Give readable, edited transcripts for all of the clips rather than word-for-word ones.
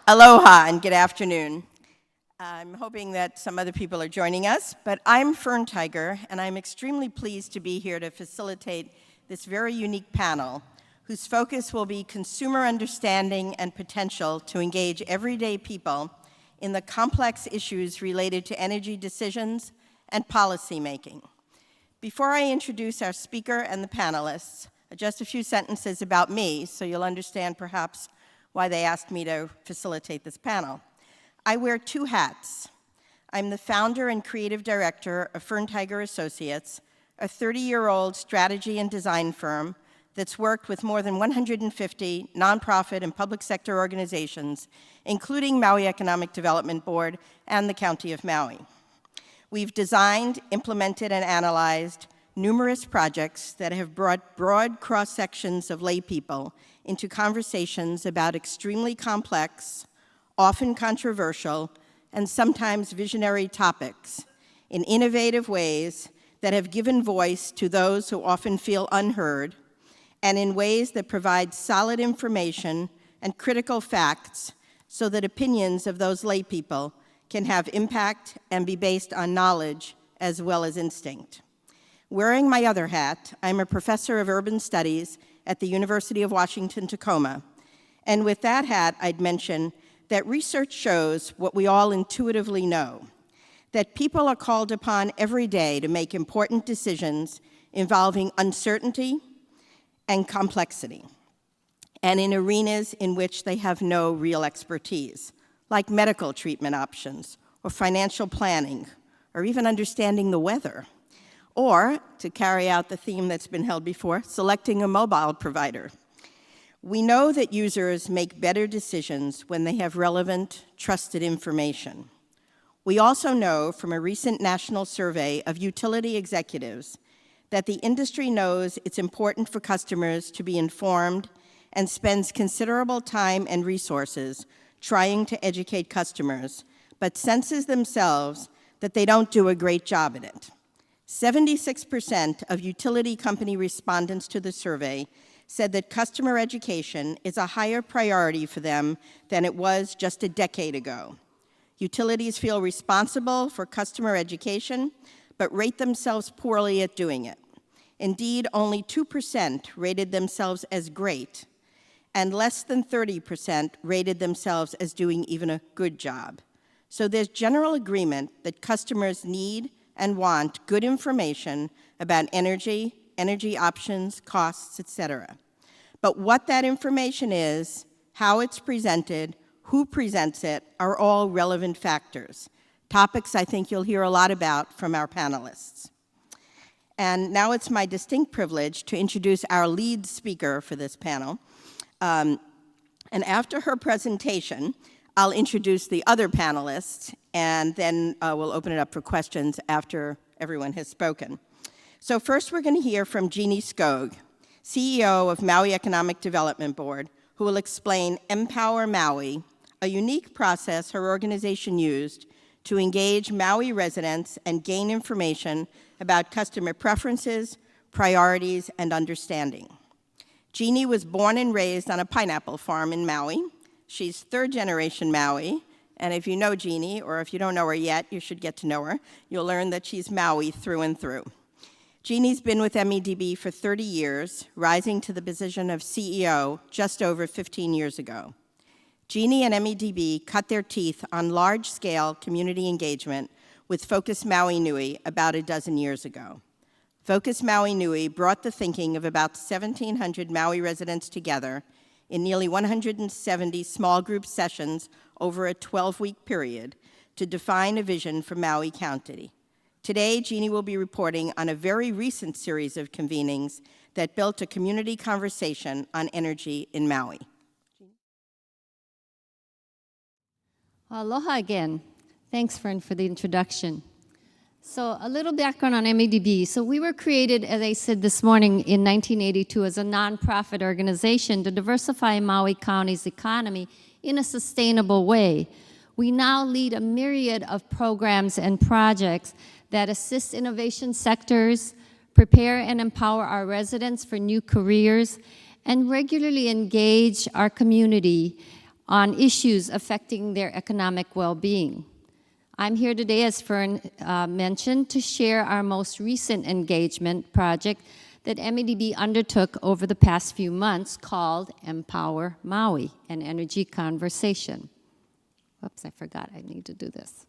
Aloha and good afternoon. I'm hoping that some other people are joining us, but I'm Fern Tiger, and I'm extremely pleased to be here to facilitate this very unique panel, whose focus will be consumer understanding and potential to engage everyday people in the complex issues related to energy decisions and policymaking. Before I introduce our speaker and the panelists, just a few sentences about me, so you'll understand perhaps why they asked me to facilitate this panel. I wear two hats. I'm the founder and creative director of Fern Tiger Associates, a 30-year-old strategy and design firm that's worked with more than 150 nonprofit and public sector organizations, including Maui Economic Development Board and the County of Maui. We've designed, implemented, and analyzed numerous projects that have brought broad cross-sections of lay people into conversations about extremely complex, often controversial, and sometimes visionary topics in innovative ways that have given voice to those who often feel unheard, and in ways that provide solid information and critical facts so that opinions of those lay people can have impact and be based on knowledge as well as instinct. Wearing my other hat, I'm a professor of urban studies at the University of Washington, Tacoma. And with that hat, I'd mention that research shows what we all intuitively know, that people are called upon every day to make important decisions involving uncertainty and complexity, and in arenas in which they have no real expertise, like medical treatment options, or financial planning, or even understanding the weather. Or, to carry out the theme that's been held before, selecting a mobile provider. We know that users make better decisions when they have relevant, trusted information. We also know from a recent national survey of utility executives that the industry knows it's important for customers to be informed and spends considerable time and resources trying to educate customers, but senses themselves that they don't do a great job at it. 76% of utility company respondents to the survey said that customer education is a higher priority for them than it was just a decade ago. Utilities feel responsible for customer education, but rate themselves poorly at doing it. Indeed, only 2% rated themselves as great, and less than 30% rated themselves as doing even a good job. So there's general agreement that customers need and want good information about energy options, costs, etc. But what that information is, how it's presented, who presents it, are all relevant factors. Topics I think you'll hear a lot about from our panelists. And now it's my distinct privilege to introduce our lead speaker for this panel. And after her presentation, I'll introduce the other panelists, and then we'll open it up for questions after everyone has spoken. So first we're going to hear from Jeannie Skog, CEO of Maui Economic Development Board, who will explain Empower Maui, a unique process her organization used to engage Maui residents and gain information about customer preferences, priorities, and understanding. Jeannie was born and raised on a pineapple farm in Maui. She's third-generation Maui, and if you know Jeannie, or if you don't know her yet, you should get to know her. You'll learn that she's Maui through and through. Jeannie's been with MEDB for 30 years, rising to the position of CEO just over 15 years ago. Jeannie and MEDB cut their teeth on large-scale community engagement with Focus Maui Nui about a dozen years ago. Focus Maui Nui brought the thinking of about 1,700 Maui residents together in nearly 170 small group sessions over a 12-week period to define a vision for Maui County. Today, Jeannie will be reporting on a very recent series of convenings that built a community conversation on energy in Maui. Aloha again. Thanks, Fern, for the introduction. So a little background on MEDB. So we were created, as I said this morning, in 1982 as a nonprofit organization to diversify Maui County's economy in a sustainable way. We now lead a myriad of programs and projects that assist innovation sectors, prepare and empower our residents for new careers, and regularly engage our community on issues affecting their economic well-being. I'm here today, as Fern mentioned, to share our most recent engagement project that MEDB undertook over the past few months called Empower Maui, an energy conversation. Whoops, I forgot I need to do this.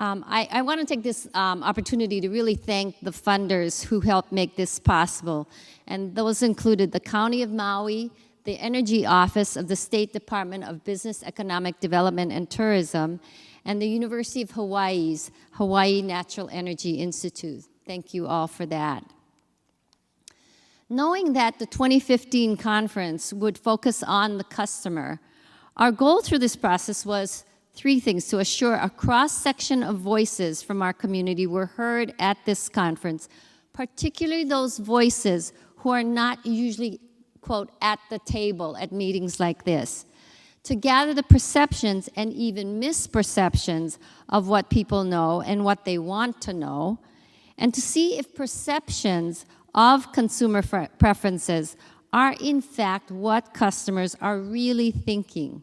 I want to take this opportunity to really thank the funders who helped make this possible. And those included the County of Maui, the Energy Office of the State Department of Business, Economic Development, and Tourism, and the University of Hawaii's Hawaii Natural Energy Institute. Thank you all for that. Knowing that the 2015 conference would focus on the customer, our goal through this process was three things: to assure a cross-section of voices from our community were heard at this conference, particularly those voices who are not usually, quote, at the table at meetings like this, to gather the perceptions and even misperceptions of what people know and what they want to know, and to see if perceptions of consumer preferences are in fact what customers are really thinking.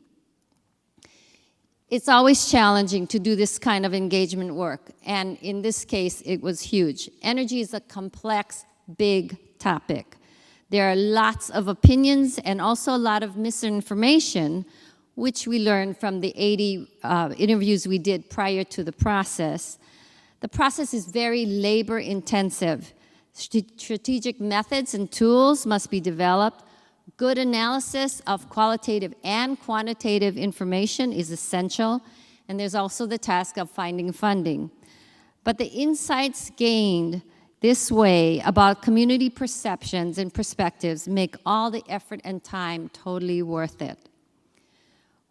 It's always challenging to do this kind of engagement work, and in this case, it was huge. Energy is a complex, big topic. There are lots of opinions and also a lot of misinformation, which we learned from the 80 interviews we did prior to the process. The process is very labor-intensive. Strategic methods and tools must be developed. Good analysis of qualitative and quantitative information is essential, and there's also the task of finding funding. But the insights gained this way about community perceptions and perspectives make all the effort and time totally worth it.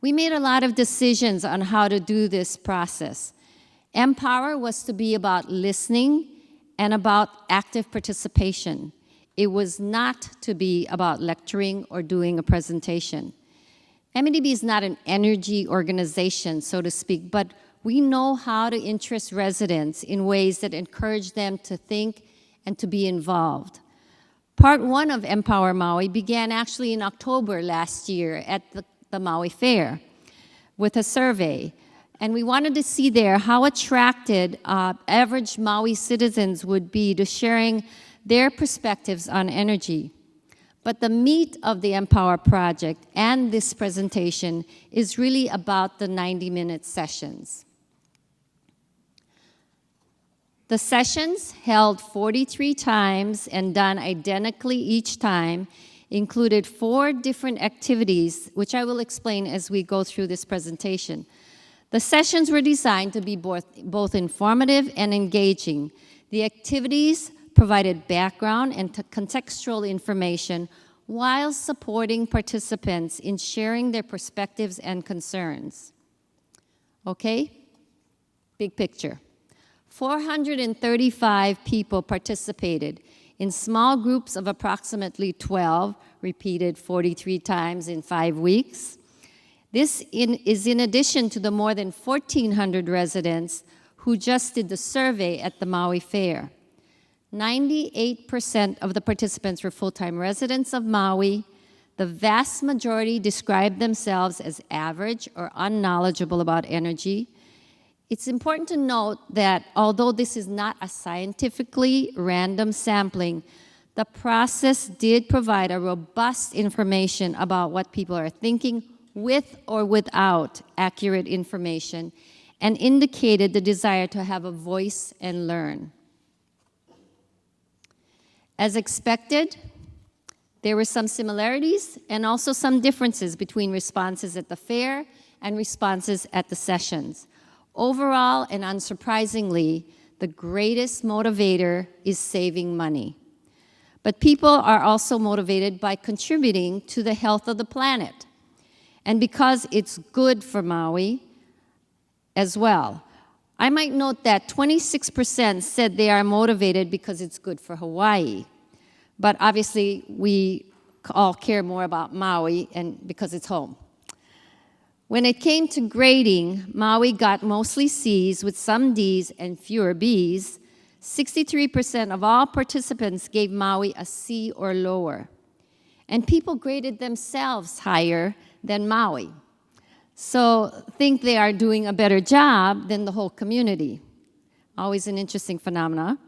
We made a lot of decisions on how to do this process. Empower was to be about listening and about active participation. It was not to be about lecturing or doing a presentation. MEDB is not an energy organization, so to speak, but we know how to interest residents in ways that encourage them to think and to be involved. Part one of Empower Maui began actually in October last year at the Maui Fair with a survey. And we wanted to see there how attracted average Maui citizens would be to sharing their perspectives on energy. But the meat of the Empower project and this presentation is really about the 90-minute sessions. The sessions, held 43 times and done identically each time, included 4 different activities, which I will explain as we go through this presentation. The sessions were designed to be both informative and engaging. The activities provided background and contextual information while supporting participants in sharing their perspectives and concerns. Okay? Big picture. 435 people participated in small groups of approximately 12, repeated 43 times in 5 weeks. This is in addition to the more than 1,400 residents who just did the survey at the Maui Fair. 98% of the participants were full-time residents of Maui. The vast majority described themselves as average or unknowledgeable about energy. It's important to note that although this is not a scientifically random sampling, the process did provide a robust information about what people are thinking with or without accurate information, and indicated the desire to have a voice and learn. As expected, there were some similarities and also some differences between responses at the fair and responses at the sessions. Overall, and unsurprisingly, the greatest motivator is saving money. But people are also motivated by contributing to the health of the planet, and because it's good for Maui as well. I might note that 26% said they are motivated because it's good for Hawaii. But obviously, we all care more about Maui and because it's home. When it came to grading, Maui got mostly C's with some D's and fewer B's. 63% of all participants gave Maui a C or lower. and people graded themselves higher than Maui. So think they are doing a better job than the whole community. Always an interesting phenomena.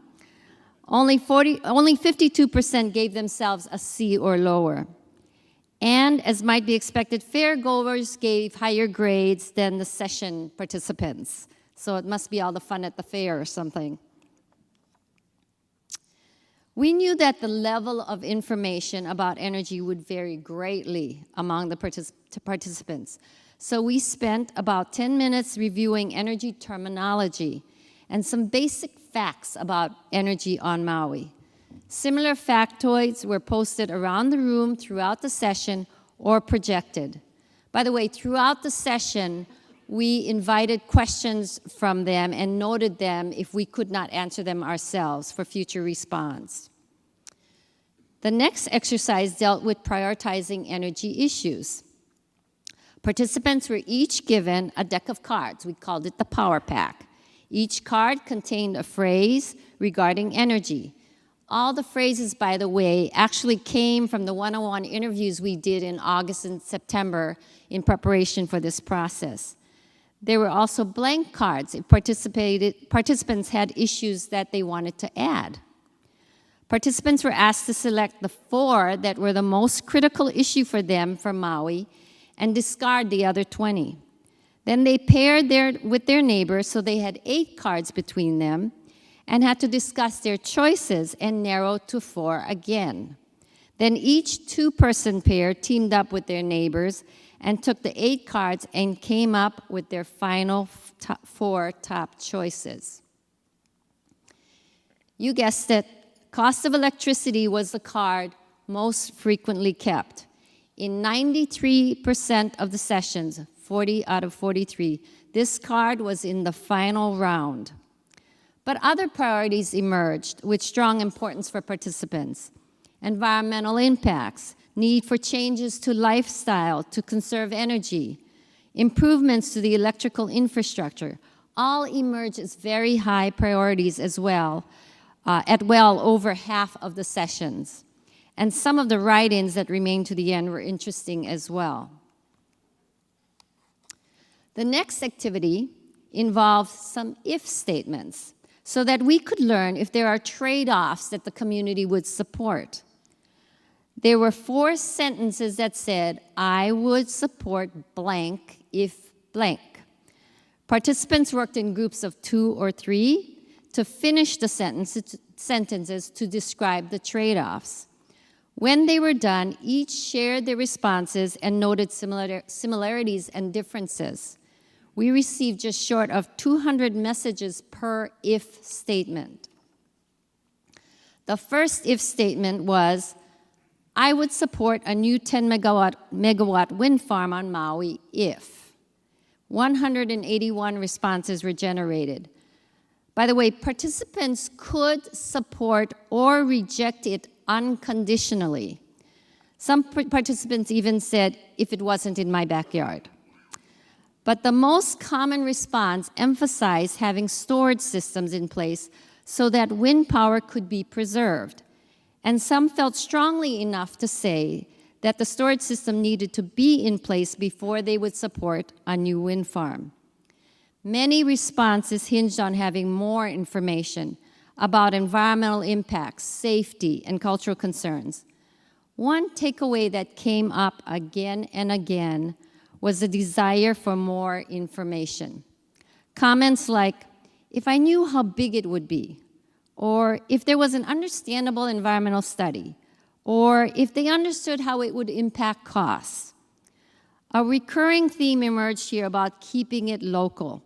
Only 52% gave themselves a C or lower. And as might be expected, fairgoers gave higher grades than the session participants. So it must be all the fun at the fair or something. We knew that the level of information about energy would vary greatly among the participants. So we spent about 10 minutes reviewing energy terminology and some basic facts about energy on Maui. Similar factoids were posted around the room throughout the session or projected. By the way, throughout the session, we invited questions from them and noted them if we could not answer them ourselves for future response. The next exercise dealt with prioritizing energy issues. Participants were each given a deck of cards. We called it the Power Pack. Each card contained a phrase regarding energy. All the phrases, by the way, actually came from the one-on-one interviews we did in August and September in preparation for this process. There were also blank cards if participants had issues that they wanted to add. Participants were asked to select the 4 that were the most critical issue for them for Maui and discard the other 20. Then they paired with their neighbors, so they had 8 cards between them, and had to discuss their choices and narrow to 4 again. Then each 2-person pair teamed up with their neighbors and took the 8 cards and came up with their final 4 top choices. You guessed it, cost of electricity was the card most frequently kept. In 93% of the sessions, 40 out of 43, this card was in the final round. But other priorities emerged with strong importance for participants. Environmental impacts, need for changes to lifestyle to conserve energy, improvements to the electrical infrastructure, all emerged as very high priorities as well, at well over half of the sessions. And some of the write-ins that remained to the end were interesting as well. The next activity involved some if statements so that we could learn if there are trade-offs that the community would support. There were 4 sentences that said, I would support blank if blank. Participants worked in groups of 2 or 3 to finish the sentences to describe the trade-offs. When they were done, each shared their responses and noted similarities and differences. We received just short of 200 messages per if statement. The first if statement was, I would support a new 10 megawatt wind farm on Maui if. 181 responses were generated. By the way, participants could support or reject it unconditionally. Some participants even said, if it wasn't in my backyard. But the most common response emphasized having storage systems in place so that wind power could be preserved. And some felt strongly enough to say that the storage system needed to be in place before they would support a new wind farm. Many responses hinged on having more information about environmental impacts, safety, and cultural concerns. One takeaway that came up again and again was the desire for more information. Comments like, if I knew how big it would be, or if there was an understandable environmental study, or if they understood how it would impact costs. A recurring theme emerged here about keeping it local.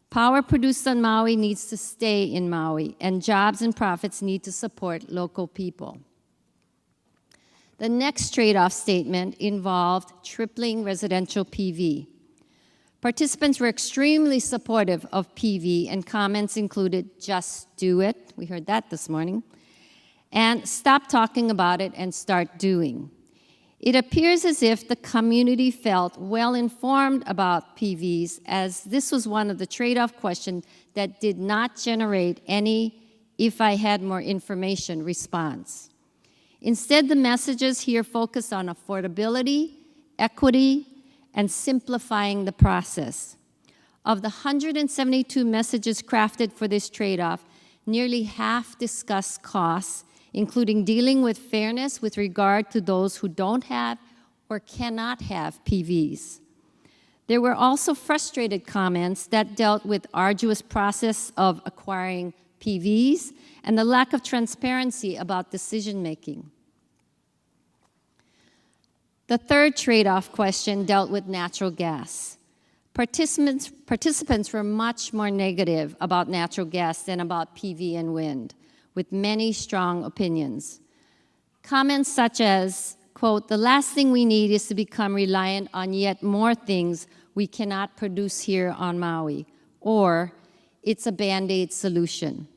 Power produced on Maui needs to stay in Maui, and jobs and profits need to support local people. The next trade-off statement involved tripling residential PV. Participants were extremely supportive of PV, and comments included, just do it, we heard that this morning, and stop talking about it and start doing. It appears as if the community felt well-informed about PVs, as this was one of the trade-off questions that did not generate any if I had more information response. Instead, the messages here focus on affordability, equity, and simplifying the process. Of the 172 messages crafted for this trade-off, nearly half discuss costs, including dealing with fairness with regard to those who don't have or cannot have PVs. There were also frustrated comments that dealt with arduous process of acquiring PVs and the lack of transparency about decision-making. The third trade-off question dealt with natural gas. Participants were much more negative about natural gas than about PV and wind, with many strong opinions. Comments such as, quote, "The last thing we need is to become reliant on yet more things we cannot produce here on Maui," or "It's a Band-Aid solution."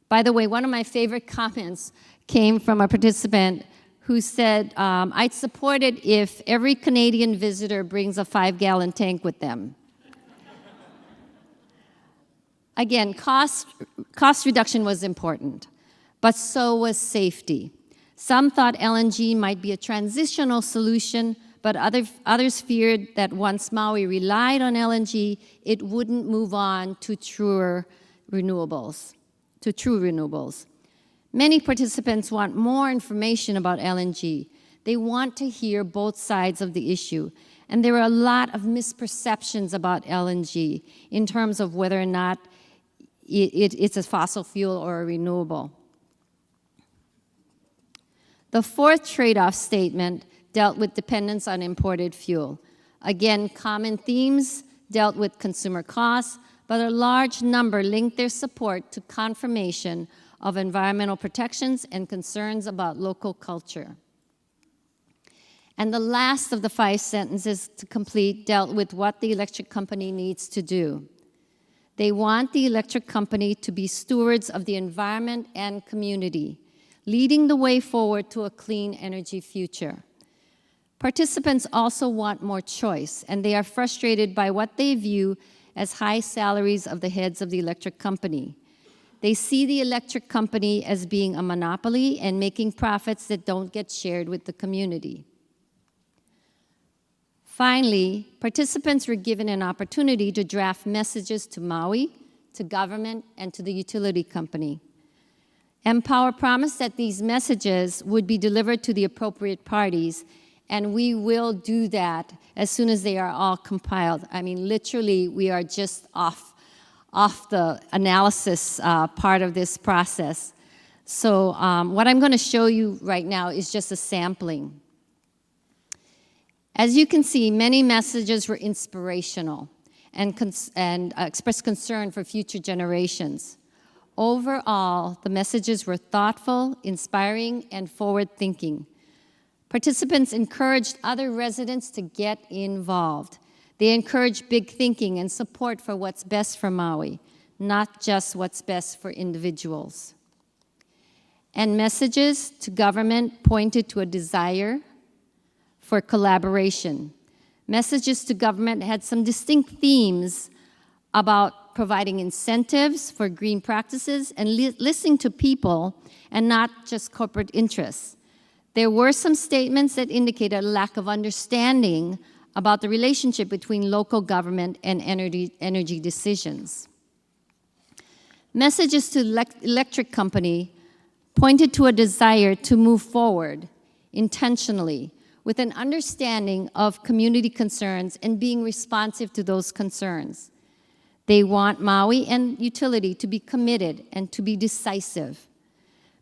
By the way, one of my favorite comments came from a participant who said, "I'd support it if every Canadian visitor brings a 5-gallon tank with them." Again, cost reduction was important, but so was safety. Some thought LNG might be a transitional solution, but others feared that once Maui relied on LNG, it wouldn't move on to true renewables. Many participants want more information about LNG. They want to hear both sides of the issue. And there are a lot of misperceptions about LNG in terms of whether or not it's a fossil fuel or a renewable. The fourth trade-off statement dealt with dependence on imported fuel. Again, common themes dealt with consumer costs, but a large number linked their support to confirmation of environmental protections and concerns about local culture. And the last of the 5 sentences to complete dealt with what the electric company needs to do. They want the electric company to be stewards of the environment and community, leading the way forward to a clean energy future. Participants also want more choice, and they are frustrated by what they view as high salaries of the heads of the electric company. They see the electric company as being a monopoly and making profits that don't get shared with the community. Finally, participants were given an opportunity to draft messages to Maui, to government, and to the utility company. Empower promised that these messages would be delivered to the appropriate parties, and we will do that as soon as they are all compiled. I mean, literally, we are just off the analysis part of this process. So what I'm going to show you right now is just a sampling. As you can see, many messages were inspirational and expressed concern for future generations. Overall, the messages were thoughtful, inspiring, and forward-thinking. Participants encouraged other residents to get involved. They encouraged big thinking and support for what's best for Maui, not just what's best for individuals. And messages to government pointed to a desire for collaboration. Messages to government had some distinct themes about providing incentives for green practices and listening to people and not just corporate interests. There were some statements that indicated a lack of understanding about the relationship between local government and energy decisions. Messages to electric company pointed to a desire to move forward intentionally with an understanding of community concerns and being responsive to those concerns. They want Maui and utility to be committed and to be decisive.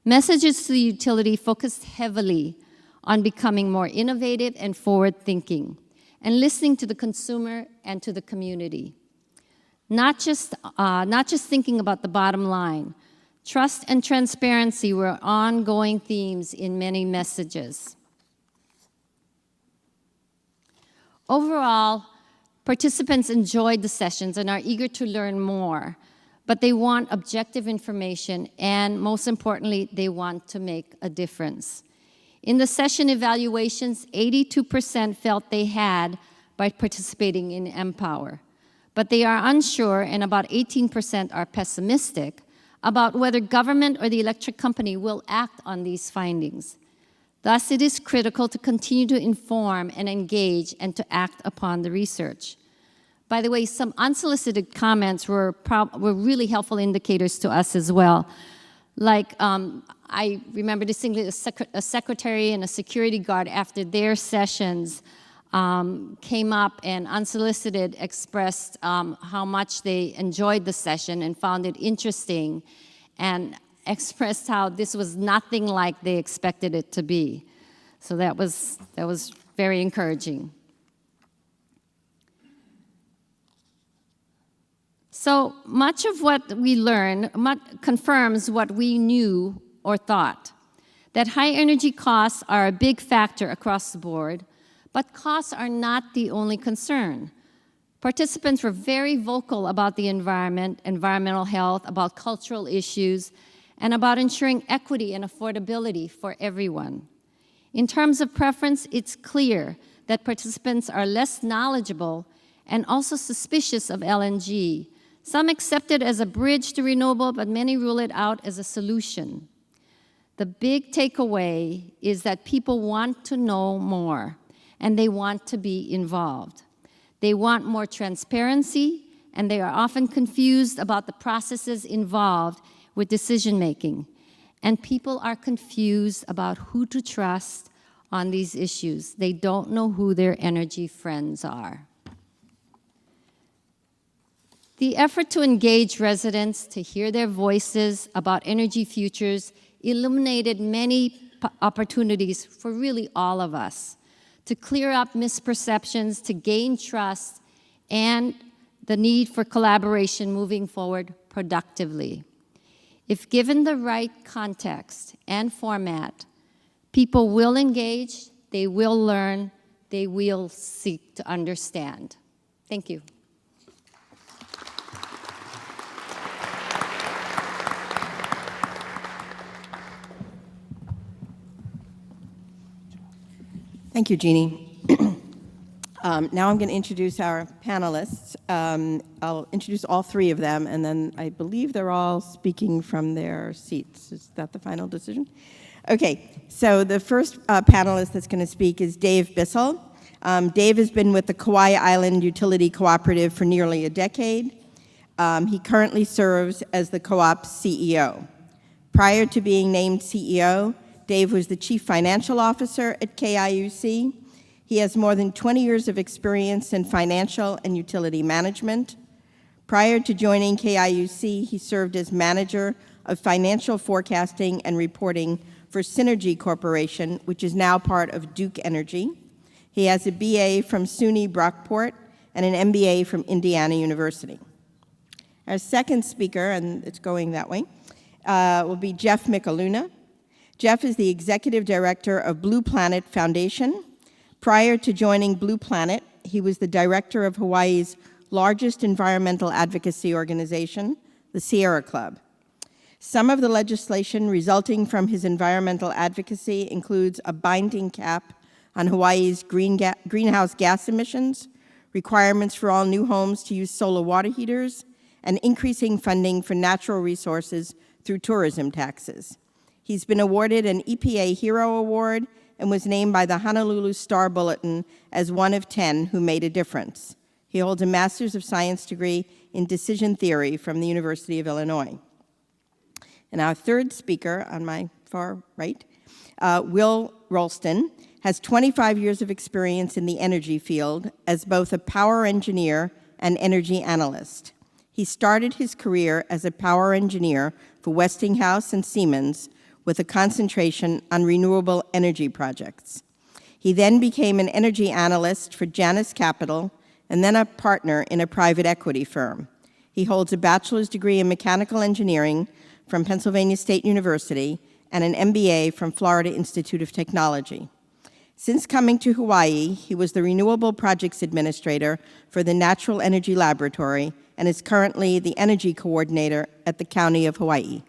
Messages to the utility focused heavily on becoming more innovative and forward-thinking and listening to the consumer and to the community. Not just thinking about the bottom line. Trust and transparency were ongoing themes in many messages. Overall, participants enjoyed the sessions and are eager to learn more, but they want objective information and, most importantly, they want to make a difference. In the session evaluations, 82% felt they had by participating in Empower, but they are unsure, and about 18% are pessimistic about whether government or the electric company will act on these findings. Thus, it is critical to continue to inform and engage and to act upon the research. By the way, some unsolicited comments were really helpful indicators to us as well. Like, I remember distinctly a secretary and a security guard after their sessions came up and unsolicited expressed how much they enjoyed the session and found it interesting, and expressed how this was nothing like they expected it to be. So that was very encouraging. So much of what we learn confirms what we knew or thought, that high energy costs are a big factor across the board, but costs are not the only concern. Participants were very vocal about the environment, environmental health, about cultural issues, and about ensuring equity and affordability for everyone. In terms of preference, it's clear that participants are less knowledgeable and also suspicious of LNG. Some accept it as a bridge to renewable, but many rule it out as a solution. The big takeaway is that people want to know more, and they want to be involved. They want more transparency, and they are often confused about the processes involved with decision-making. And people are confused about who to trust on these issues. They don't know who their energy friends are. The effort to engage residents, to hear their voices about energy futures, illuminated many opportunities for really all of us to clear up misperceptions, to gain trust, and the need for collaboration moving forward productively. If given the right context and format, people will engage, they will learn, they will seek to understand. Thank you. Thank you, Jeannie. Now I'm going to introduce our panelists. I'll introduce all three of them, and then I believe they're all speaking from their seats. Is that the final decision? Okay, so the first panelist that's going to speak is Dave Bissell. Dave has been with the Kauai Island Utility Cooperative for nearly a decade. He currently serves as the co-op's CEO. Prior to being named CEO, Dave was the Chief Financial Officer at KIUC. He has more than 20 years of experience in financial and utility management. Prior to joining KIUC, he served as Manager of Financial Forecasting and Reporting for Synergy Corporation, which is now part of Duke Energy. He has a BA from SUNY Brockport and an MBA from Indiana University. Our second speaker, and it's going that way, will be Jeff Micheluna. Jeff is the Executive Director of Blue Planet Foundation. Prior to joining Blue Planet, he was the director of Hawaii's largest environmental advocacy organization, the Sierra Club. Some of the legislation resulting from his environmental advocacy includes a binding cap on Hawaii's greenhouse gas emissions, requirements for all new homes to use solar water heaters, and increasing funding for natural resources through tourism taxes. He's been awarded an EPA Hero Award and was named by the Honolulu Star Bulletin as one of 10 who made a difference. He holds a Master's of Science degree in Decision Theory from the University of Illinois. And our third speaker on my far right, Will Rolston, has 25 years of experience in the energy field as both a power engineer and energy analyst. He started his career as a power engineer for Westinghouse and Siemens with a concentration on renewable energy projects. He then became an energy analyst for Janus Capital and then a partner in a private equity firm. He holds a bachelor's degree in mechanical engineering from Pennsylvania State University and an MBA from Florida Institute of Technology. Since coming to Hawaii, he was the Renewable Projects Administrator for the Natural Energy Laboratory and is currently the Energy Coordinator at the County of Hawaii.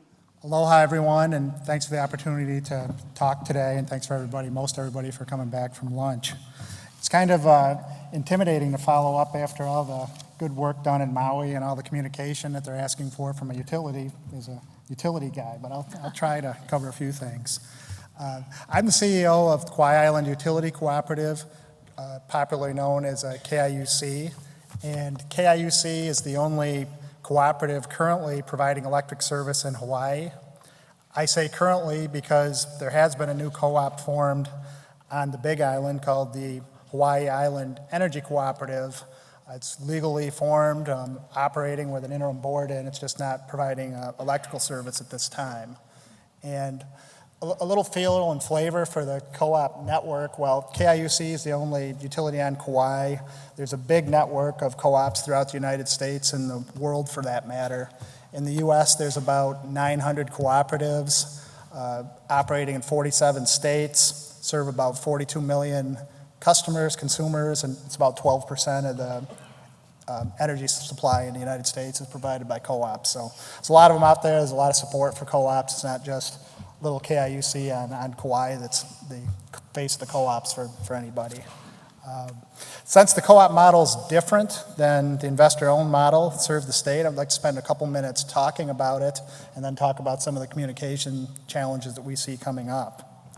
Aloha, everyone, and thanks for the opportunity to talk today, and thanks for everybody, most everybody, for coming back from lunch. It's kind of intimidating to follow up after all the good work done in Maui and all the communication that they're asking for from a utility, as a utility guy, but I'll try to cover a few things. I'm the CEO of Kauai Island Utility Cooperative, popularly known as KIUC, and KIUC is the only cooperative currently providing electric service in Hawaii. I say currently because there has been a new co-op formed on the Big Island called the Hawaii Island Energy Cooperative. It's legally formed, operating with an interim board, and it's just not providing electrical service at this time. And a little feel and flavor for the co-op network. Well, KIUC is the only utility on Kauai. There's a big network of co-ops throughout the United States and the world for that matter. In the US, there's about 900 cooperatives operating in 47 states, serve about 42 million customers, consumers, and it's about 12% of the energy supply in the United States is provided by co-ops. So there's a lot of them out there. There's a lot of support for co-ops. It's not just little KIUC on Kauai that's the face of the co-ops for anybody. Since the co-op model is different than the investor-owned model, serve the state, I'd like to spend a couple minutes talking about it and then talk about some of the communication challenges that we see coming up.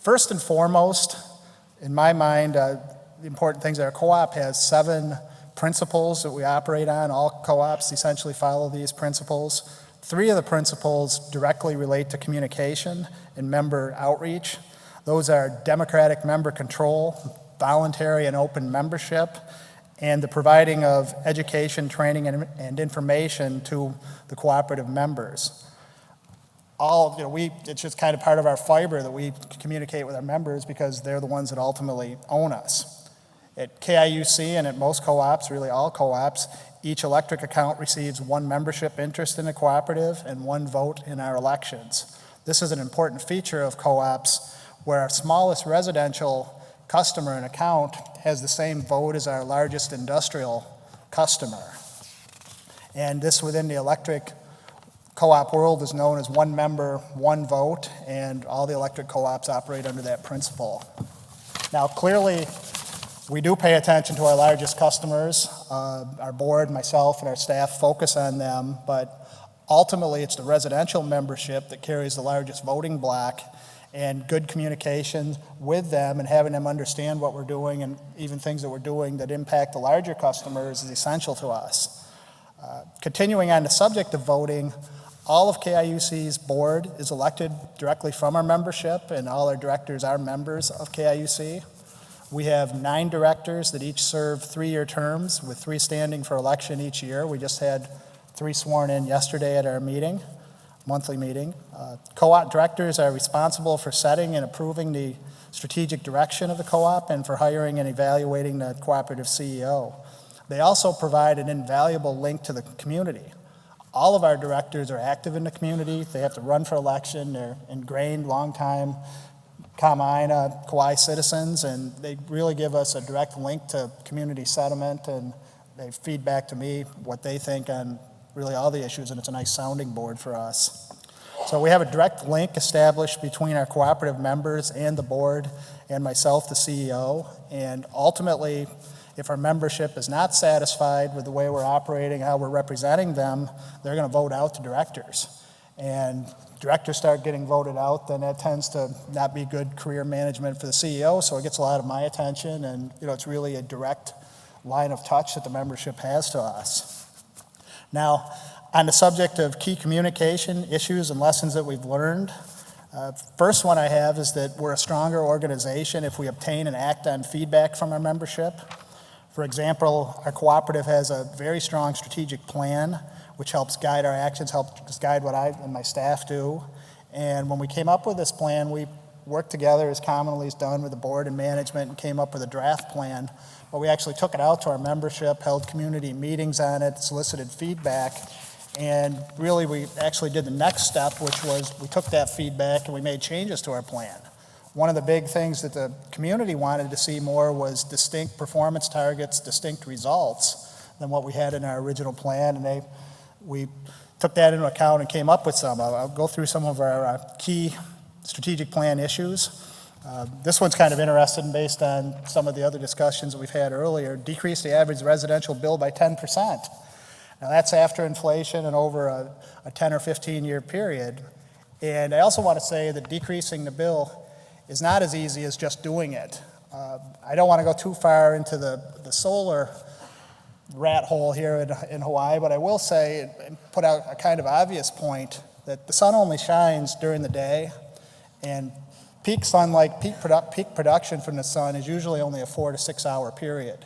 First and foremost, in my mind, the important things are our co-op has 7 principles that we operate on. All co-ops essentially follow these principles. 3 of the principles directly relate to communication and member outreach. Those are democratic member control, voluntary and open membership, and the providing of education, training, and information to the cooperative members. It's just kind of part of our fiber that we communicate with our members because they're the ones that ultimately own us. At KIUC and at most co-ops, really all co-ops, each electric account receives 1 membership interest in the cooperative and 1 vote in our elections. This is an important feature of co-ops where our smallest residential customer and account has the same vote as our largest industrial customer. And this within the electric co-op world is known as 1 member, 1 vote, and all the electric co-ops operate under that principle. Now, clearly, we do pay attention to our largest customers. Our board, myself, and our staff focus on them, but ultimately it's the residential membership that carries the largest voting block, and good communication with them and having them understand what we're doing and even things that we're doing that impact the larger customers is essential to us. Continuing on the subject of voting, all of KIUC's board is elected directly from our membership, and all our directors are members of KIUC. We have 9 directors that each serve 3-year terms with 3 standing for election each year. We just had 3 sworn in yesterday at our meeting, monthly meeting. Co-op directors are responsible for setting and approving the strategic direction of the co-op and for hiring and evaluating the cooperative CEO. They also provide an invaluable link to the community. All of our directors are active in the community. They have to run for election. They're ingrained, long-time Kauai citizens, and they really give us a direct link to community sentiment, and they feed back to me what they think on really all the issues, and it's a nice sounding board for us. So we have a direct link established between our cooperative members and the board and myself, the CEO, and ultimately, if our membership is not satisfied with the way we're operating, how we're representing them, they're going to vote out the directors. And directors start getting voted out, then that tends to not be good career management for the CEO, so it gets a lot of my attention, and it's really a direct line of touch that the membership has to us. Now, on the subject of key communication issues and lessons that we've learned, first one I have is that we're a stronger organization if we obtain and act on feedback from our membership. For example, our cooperative has a very strong strategic plan which helps guide our actions, helps guide what I and my staff do. And when we came up with this plan, we worked together as commonly is done with the board and management and came up with a draft plan. But we actually took it out to our membership, held community meetings on it, solicited feedback, and really we actually did the next step, which was we took that feedback and we made changes to our plan. One of the big things that the community wanted to see more was distinct performance targets, distinct results than what we had in our original plan, and we took that into account and came up with some. I'll go through some of our key strategic plan issues. This one's kind of interesting based on some of the other discussions that we've had earlier. Decrease the average residential bill by 10%. Now that's after inflation and over a 10 or 15 year period. And I also want to say that decreasing the bill is not as easy as just doing it. I don't want to go too far into the solar rat hole here in Hawaii, but I will say and put out a kind of obvious point that the sun only shines during the day, and peak sunlight, peak production from the sun is usually only a 4 to 6 hour period.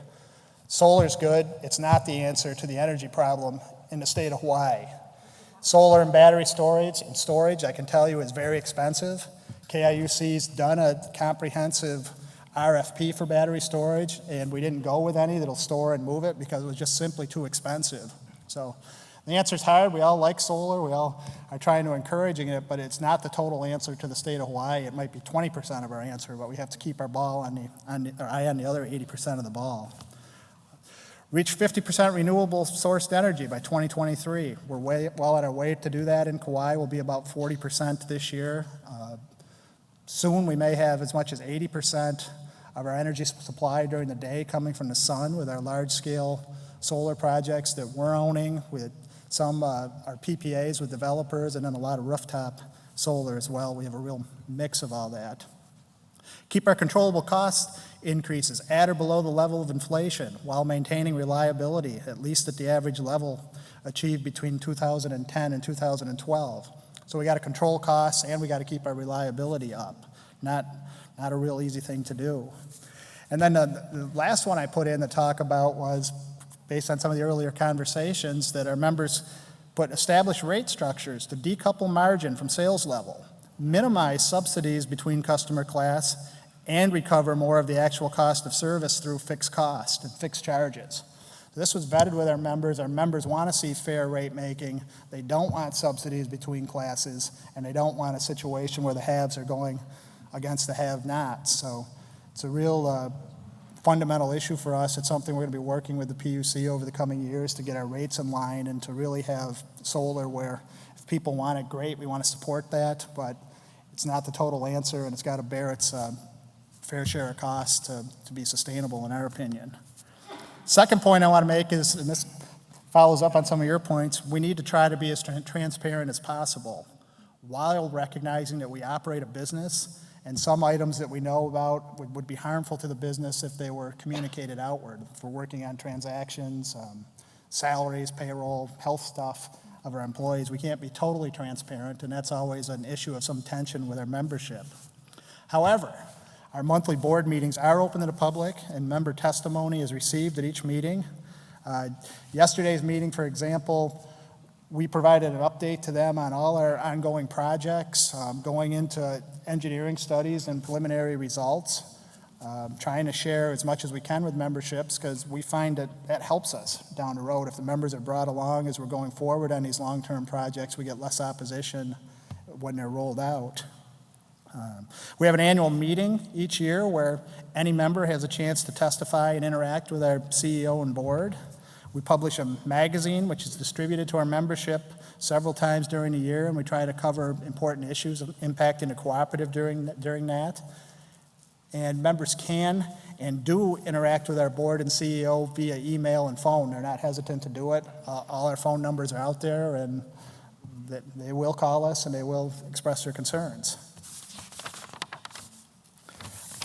Solar's good. It's not the answer to the energy problem in the state of Hawaii. Solar and battery storage, I can tell you, is very expensive. KIUC's done a comprehensive RFP for battery storage, and we didn't go with any that'll store and move it because it was just simply too expensive. So the answer's hard. We all like solar. We all are trying to encouraging it, but it's not the total answer to the state of Hawaii. It might be 20% of our answer, but we have to keep our ball eye on the other 80% of the ball. Reach 50% renewable sourced energy by 2023. We're well on our way to do that in Kauai. We'll be about 40% this year. Soon we may have as much as 80% of our energy supply during the day coming from the sun with our large-scale solar projects that we're owning, with some our PPAs with developers, and then a lot of rooftop solar as well. We have a real mix of all that. Keep our controllable cost increases at or below the level of inflation while maintaining reliability, at least at the average level achieved between 2010 and 2012. So we got to control costs and we got to keep our reliability up. Not a real easy thing to do. And then the last one I put in to talk about was, based on some of the earlier conversations, that our members put established rate structures to decouple margin from sales level, minimize subsidies between customer class, and recover more of the actual cost of service through fixed cost and fixed charges. This was vetted with our members. Our members want to see fair rate making. They don't want subsidies between classes, and they don't want a situation where the haves are going against the have-nots. So it's a real fundamental issue for us. It's something we're going to be working with the PUC over the coming years to get our rates in line and to really have solar where if people want it, great, we want to support that, but it's not the total answer, and it's got to bear its fair share of costs to be sustainable, in our opinion. Second point I want to make is, and this follows up on some of your points, we need to try to be as transparent as possible while recognizing that we operate a business and some items that we know about would be harmful to the business if they were communicated outward. If we're working on transactions, salaries, payroll, health stuff of our employees, we can't be totally transparent, and that's always an issue of some tension with our membership. However, our monthly board meetings are open to the public, and member testimony is received at each meeting. Yesterday's meeting, for example, we provided an update to them on all our ongoing projects, going into engineering studies and preliminary results, trying to share as much as we can with memberships because we find that helps us down the road. If the members are brought along as we're going forward on these long-term projects, we get less opposition when they're rolled out. We have an annual meeting each year where any member has a chance to testify and interact with our CEO and board. We publish a magazine which is distributed to our membership several times during the year, and we try to cover important issues impacting the cooperative during that. And members can and do interact with our board and CEO via email and phone. They're not hesitant to do it. All our phone numbers are out there, and they will call us and they will express their concerns.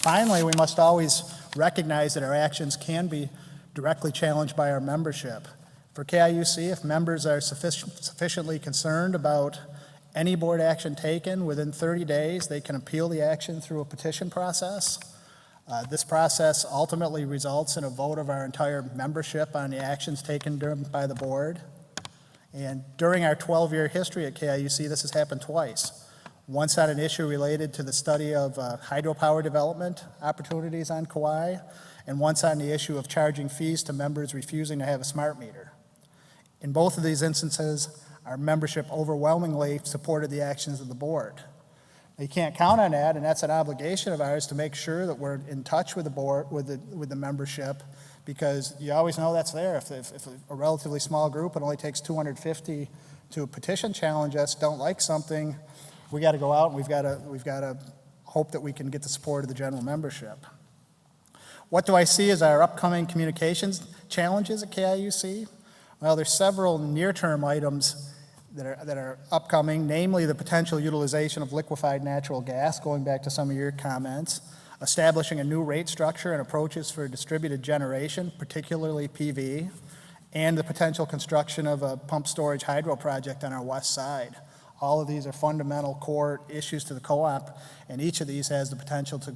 Finally, we must always recognize that our actions can be directly challenged by our membership. For KIUC, if members are sufficiently concerned about any board action taken within 30 days, they can appeal the action through a petition process. This process ultimately results in a vote of our entire membership on the actions taken by the board. And during our 12-year history at KIUC, this has happened twice. Once on an issue related to the study of hydropower development opportunities on Kauai, and once on the issue of charging fees to members refusing to have a smart meter. In both of these instances, our membership overwhelmingly supported the actions of the board. You can't count on that, and that's an obligation of ours to make sure that we're in touch with the board, with the membership, because you always know that's there. If a relatively small group, it only takes 250 to petition challenge us, don't like something, we got to go out and we've got to hope that we can get the support of the general membership. What do I see as our upcoming communications challenges at KIUC? Well, there's several near-term items that are upcoming, namely the potential utilization of liquefied natural gas, going back to some of your comments, establishing a new rate structure and approaches for distributed generation, particularly PV, and the potential construction of a pump storage hydro project on our west side. All of these are fundamental core issues to the co-op, and each of these has the potential to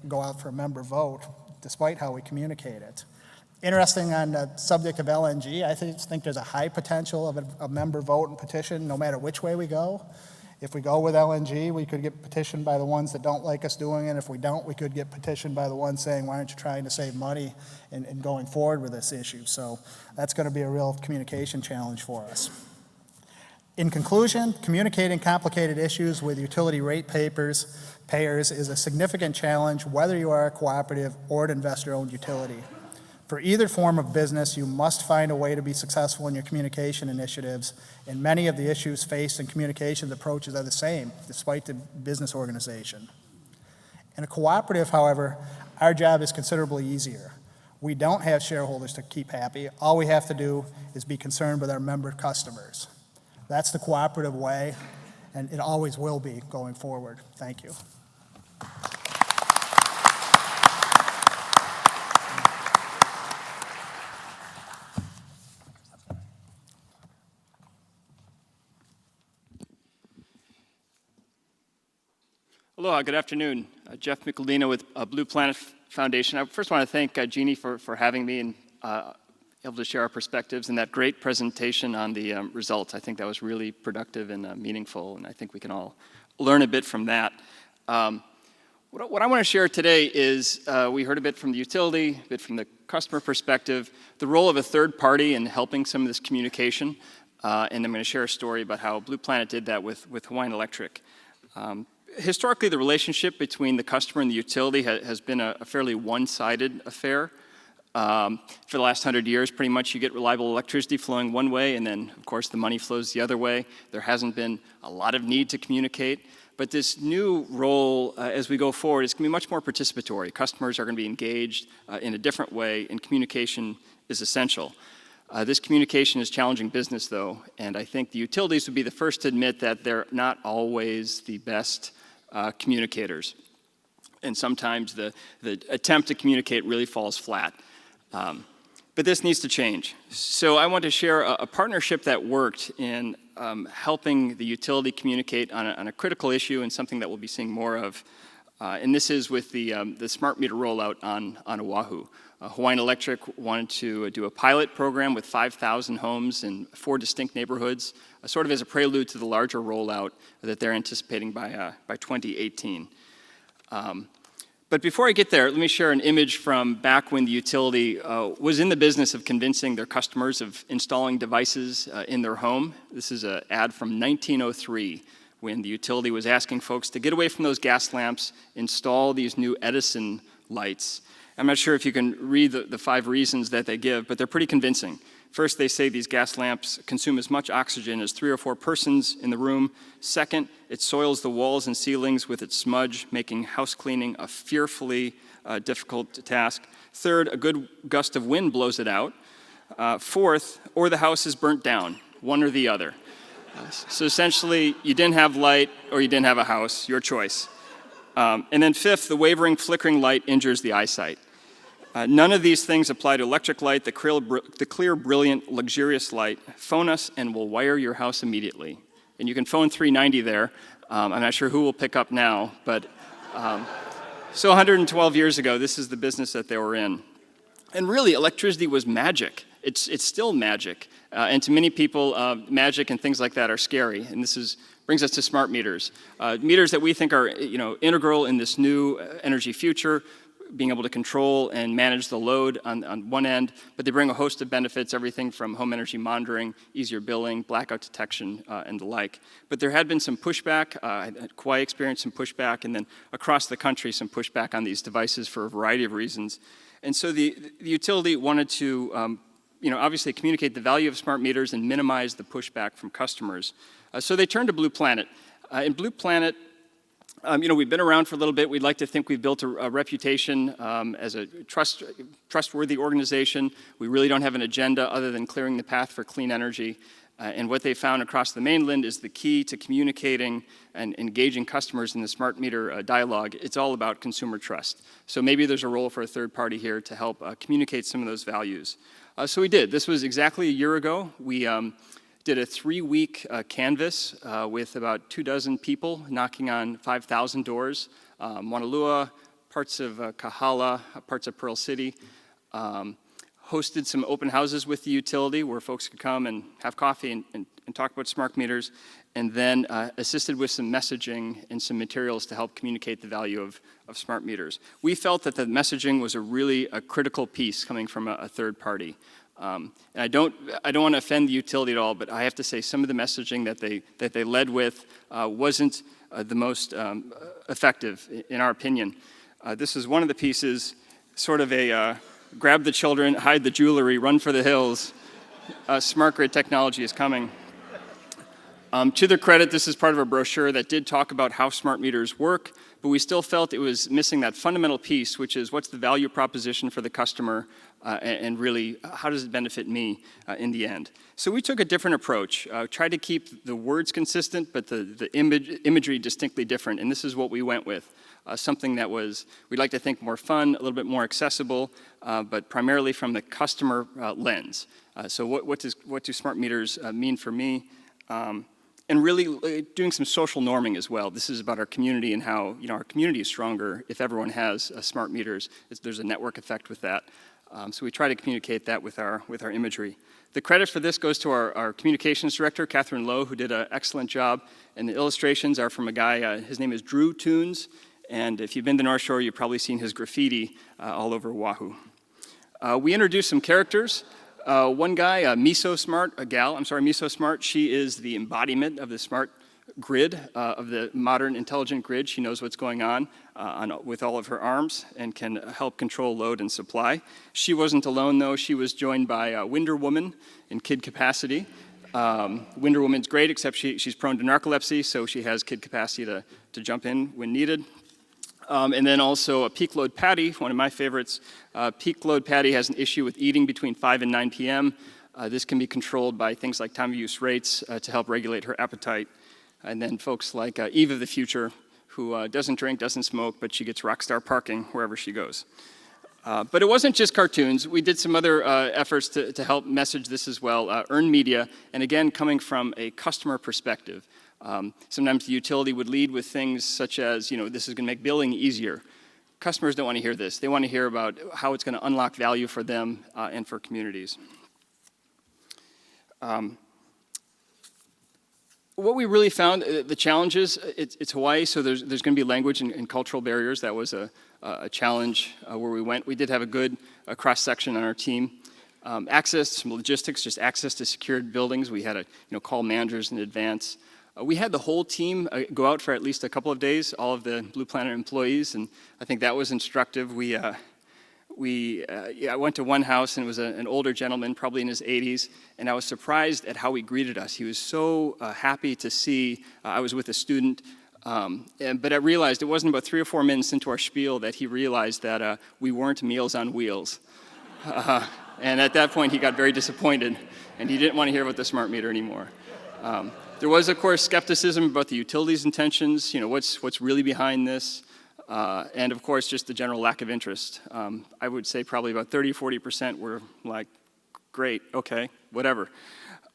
go out for a member vote, despite how we communicate it. Interesting on the subject of LNG, I think there's a high potential of a member vote and petition no matter which way we go. If we go with LNG, we could get petitioned by the ones that don't like us doing it. If we don't, we could get petitioned by the ones saying, why aren't you trying to save money and going forward with this issue? So that's going to be a real communication challenge for us. In conclusion, communicating complicated issues with utility rate payers is a significant challenge, whether you are a cooperative or an investor-owned utility. For either form of business, you must find a way to be successful in your communication initiatives, and many of the issues faced in communications approaches are the same, despite the business organization. In a cooperative, however, our job is considerably easier. We don't have shareholders to keep happy. All we have to do is be concerned with our member customers. That's the cooperative way, and it always will be going forward. Thank you. Aloha, good afternoon. Jeff Michelino with Blue Planet Foundation. I first want to thank Jeannie for having me and able to share our perspectives and that great presentation on the results. I think that was really productive and meaningful, and I think we can all learn a bit from that. What I want to share today is we heard a bit from the utility, a bit from the customer perspective, the role of a third party in helping some of this communication, and I'm going to share a story about how Blue Planet did that with Hawaiian Electric. Historically, the relationship between the customer and the utility has been a fairly one-sided affair. For the last 100 years, pretty much you get reliable electricity flowing one way, and then, of course, the money flows the other way. There hasn't been a lot of need to communicate. But this new role, as we go forward, is going to be much more participatory. Customers are going to be engaged in a different way, and communication is essential. This communication is challenging business, though, and I think the utilities would be the first to admit that they're not always the best communicators. And sometimes the attempt to communicate really falls flat. But this needs to change. So I want to share a partnership that worked in helping the utility communicate on a critical issue and something that we'll be seeing more of. And this is with the smart meter rollout on Oahu. Hawaiian Electric wanted to do a pilot program with 5,000 homes in 4 distinct neighborhoods, sort of as a prelude to the larger rollout that they're anticipating by 2018. But before I get there, let me share an image from back when the utility was in the business of convincing their customers of installing devices in their home. This is an ad from 1903, when the utility was asking folks to get away from those gas lamps, install these new Edison lights. I'm not sure if you can read the 5 reasons that they give, but they're pretty convincing. First, they say these gas lamps consume as much oxygen as 3 or 4 persons in the room. Second, it soils the walls and ceilings with its smudge, making house cleaning a fearfully difficult task. Third, a good gust of wind blows it out. Fourth, or the house is burnt down, one or the other. So essentially, you didn't have light or you didn't have a house, your choice. And then fifth, the wavering, flickering light injures the eyesight. None of these things apply to electric light, the clear, brilliant, luxurious light. Phone us and we'll wire your house immediately. And you can phone 390 there. I'm not sure who will pick up now, but so 112 years ago, this is the business that they were in. And really, electricity was magic. It's still magic. And to many people, magic and things like that are scary. And this brings us to smart meters. Meters that we think are integral in this new energy future, being able to control and manage the load on one end, but they bring a host of benefits, everything from home energy monitoring, easier billing, blackout detection, and the like. But there had been some pushback. Kauai experienced some pushback, and then across the country, some pushback on these devices for a variety of reasons. And so the utility wanted to obviously communicate the value of smart meters and minimize the pushback from customers. So they turned to Blue Planet. In Blue Planet, we've been around for a little bit. We'd like to think we've built a reputation as a trustworthy organization. We really don't have an agenda other than clearing the path for clean energy. And what they found across the mainland is the key to communicating and engaging customers in the smart meter dialogue. It's all about consumer trust. So maybe there's a role for a third party here to help communicate some of those values. So we did. This was exactly a year ago. We did a 3-week canvas with about 24 people knocking on 5,000 doors. Mauna Lua, parts of Kahala, parts of Pearl City. Hosted some open houses with the utility where folks could come and have coffee and talk about smart meters, and then assisted with some messaging and some materials to help communicate the value of smart meters. We felt that the messaging was a critical piece coming from a third party. And I don't want to offend the utility at all, but I have to say some of the messaging that they led with wasn't the most effective, in our opinion. This is one of the pieces, sort of a grab the children, hide the jewelry, run for the hills. Smart grid technology is coming. To their credit, this is part of a brochure that did talk about how smart meters work, but we still felt it was missing that fundamental piece, which is what's the value proposition for the customer, and really, how does it benefit me in the end? So we took a different approach, tried to keep the words consistent, but the imagery distinctly different, and this is what we went with. Something that was, we'd like to think, more fun, a little bit more accessible, but primarily from the customer lens. So what do smart meters mean for me? And really doing some social norming as well. This is about our community and how our community is stronger if everyone has smart meters. There's a network effect with that. So we try to communicate that with our imagery. The credit for this goes to our communications director, Catherine Lowe, who did an excellent job. And the illustrations are from a guy, his name is Drew Toons. And if you've been to North Shore, you've probably seen his graffiti all over Oahu. We introduced some characters. One guy, Miso Smart, she is the embodiment of the smart grid, of the modern intelligent grid. She knows what's going on with all of her arms and can help control load and supply. She wasn't alone, though. She was joined by Winder Woman in kid capacity. Winder Woman's great, except she's prone to narcolepsy, so she has kid capacity to jump in when needed. And then also a peak load Patty, one of my favorites. Peak load Patty has an issue with eating between 5 and 9 p.m. This can be controlled by things like time of use rates to help regulate her appetite. And then folks like Eve of the Future, who doesn't drink, doesn't smoke, but she gets rock star parking wherever she goes. But it wasn't just cartoons. We did some other efforts to help message this as well. Earned media, and again, coming from a customer perspective. Sometimes the utility would lead with things such as, this is going to make billing easier. Customers don't want to hear this. They want to hear about how it's going to unlock value for them and for communities. What we really found, the challenges, it's Hawaii, so there's going to be language and cultural barriers. That was a challenge where we went. We did have a good cross-section on our team. Access, some logistics, just access to secured buildings. We had to call managers in advance. We had the whole team go out for at least a couple of days, all of the Blue Planet employees, and I think that was instructive. I went to one house, and it was an older gentleman, probably in his 80s, and I was surprised at how he greeted us. He was so happy to see. I was with a student, but I realized it wasn't about 3 or 4 minutes into our spiel that he realized that we weren't Meals on Wheels. And at that point, he got very disappointed, and he didn't want to hear about the smart meter anymore. There was, of course, skepticism about the utility's intentions, what's really behind this, and of course, just the general lack of interest. I would say probably about 30 or 40% were like, great, okay, whatever.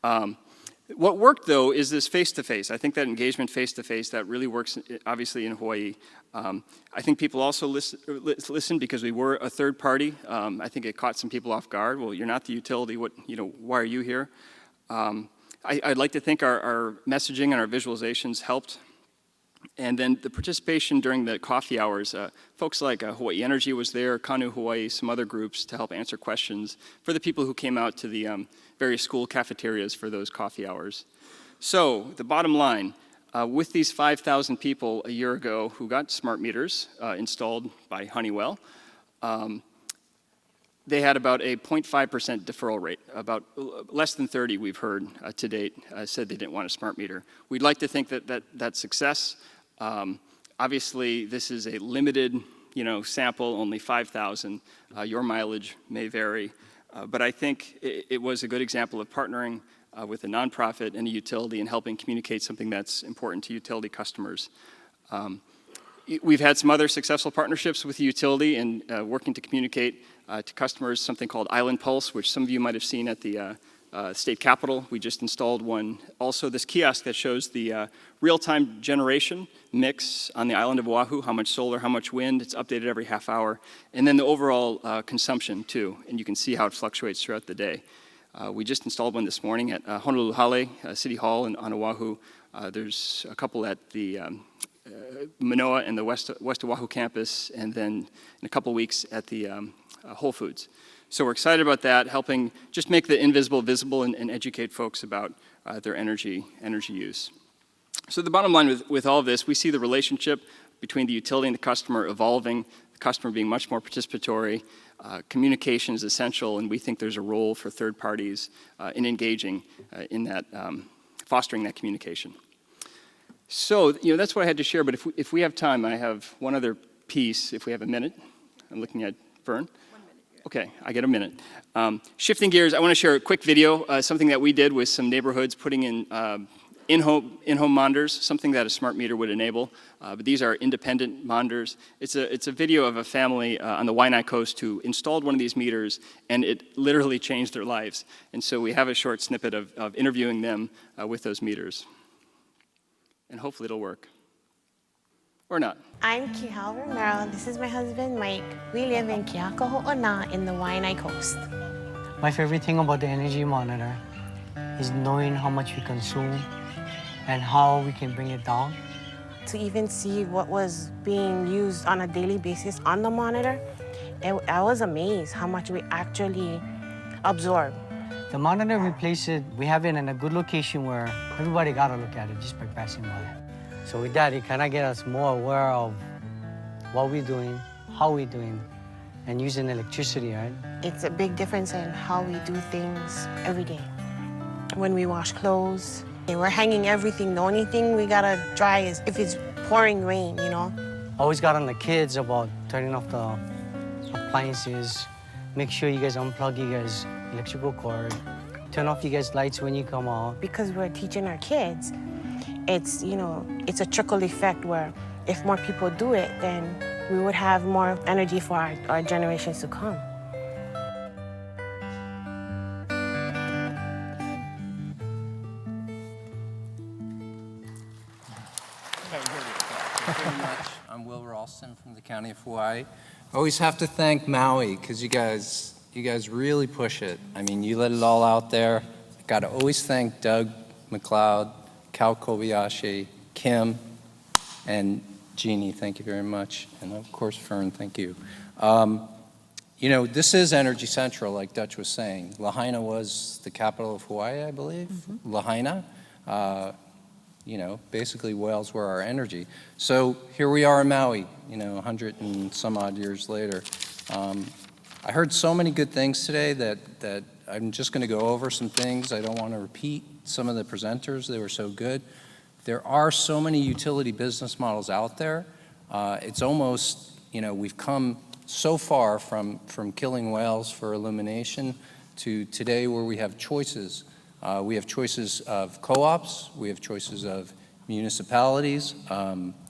What worked, though, is this face-to-face. I think that engagement face-to-face, that really works, obviously, in Hawaii. I think people also listened because we were a third party. I think it caught some people off guard. Well, you're not the utility. Why are you here? I'd like to think our messaging and our visualizations helped. And then the participation during the coffee hours, folks like Hawaii Energy was there, Kanu Hawaii, some other groups to help answer questions for the people who came out to the various school cafeterias for those coffee hours. So the bottom line, with these 5,000 people a year ago who got smart meters installed by Honeywell, they had about a 0.5% deferral rate. About less than 30 we've heard to date said they didn't want a smart meter. We'd like to think that's success. Obviously, this is a limited sample, only 5,000. Your mileage may vary. But I think it was a good example of partnering with a nonprofit and a utility and helping communicate something that's important to utility customers. We've had some other successful partnerships with the utility and working to communicate to customers something called Island Pulse, which some of you might have seen at the state capitol. We just installed one. Also, this kiosk that shows the real-time generation mix on the island of Oahu, how much solar, how much wind. It's updated every half hour. And then the overall consumption, too. And you can see how it fluctuates throughout the day. We just installed one this morning at Honolulu Hale, City Hall on Oahu. There's a couple at the Manoa and the West Oahu campus, and then in a couple weeks at the Whole Foods. So we're excited about that, helping just make the invisible visible and educate folks about their energy use. So the bottom line with all of this, we see the relationship between the utility and the customer evolving, the customer being much more participatory. Communication is essential, and we think there's a role for third parties in engaging in that, fostering that communication. So, that's what I had to share, but if we have time, I have one other piece, if we have a minute. I'm looking at Vern. 1 minute. Okay, I get a minute. Shifting gears, I want to share a quick video, something that we did with some neighborhoods, putting in-home monitors, something that a smart meter would enable. But these are independent monitors. It's a video of a family on the Waianae coast who installed one of these meters, and it literally changed their lives. And so we have a short snippet of interviewing them with those meters. And hopefully it'll work. Or not. I'm Kihal Romero. This is my husband, Mike. We live in Keakaho'ona in the Waianae Coast. My favorite thing about the energy monitor is knowing how much we consume and how we can bring it down. To even see what was being used on a daily basis on the monitor, I was amazed how much we actually absorb. The monitor, we have it in a good location where everybody got to look at it just by passing by. So with that, it kind of get us more aware of what we're doing, how we're doing, and using electricity, right? It's a big difference in how we do things every day. When we wash clothes, we're hanging everything. The only thing we gotta dry is if it's pouring rain, Always got on the kids about turning off the appliances. Make sure you guys unplug you guys' electrical cord. Turn off you guys' lights when you come out. Because we're teaching our kids, it's a trickle effect where if more people do it, then we would have more energy for our generations to come. Thank you very much. I'm Will Ralston from the County of Hawaii. I always have to thank Maui because you guys really push it. I mean, you let it all out there. Got to always thank Doug McLeod, Cal Kobayashi, Kim, and Jeannie. Thank you very much, and of course, Fern. Thank you. This is Energy Central, like Dutch was saying. Lahaina was the capital of Hawaii, I believe. Mm-hmm. Lahaina. Basically whales were our energy. So here we are in Maui, 100 and some odd years later. I heard so many good things today that I'm just going to go over some things. I don't want to repeat some of the presenters. They were so good. There are so many utility business models out there. It's almost, we've come so far from killing whales for illumination to today where we have choices. We have choices of co-ops, we have choices of municipalities,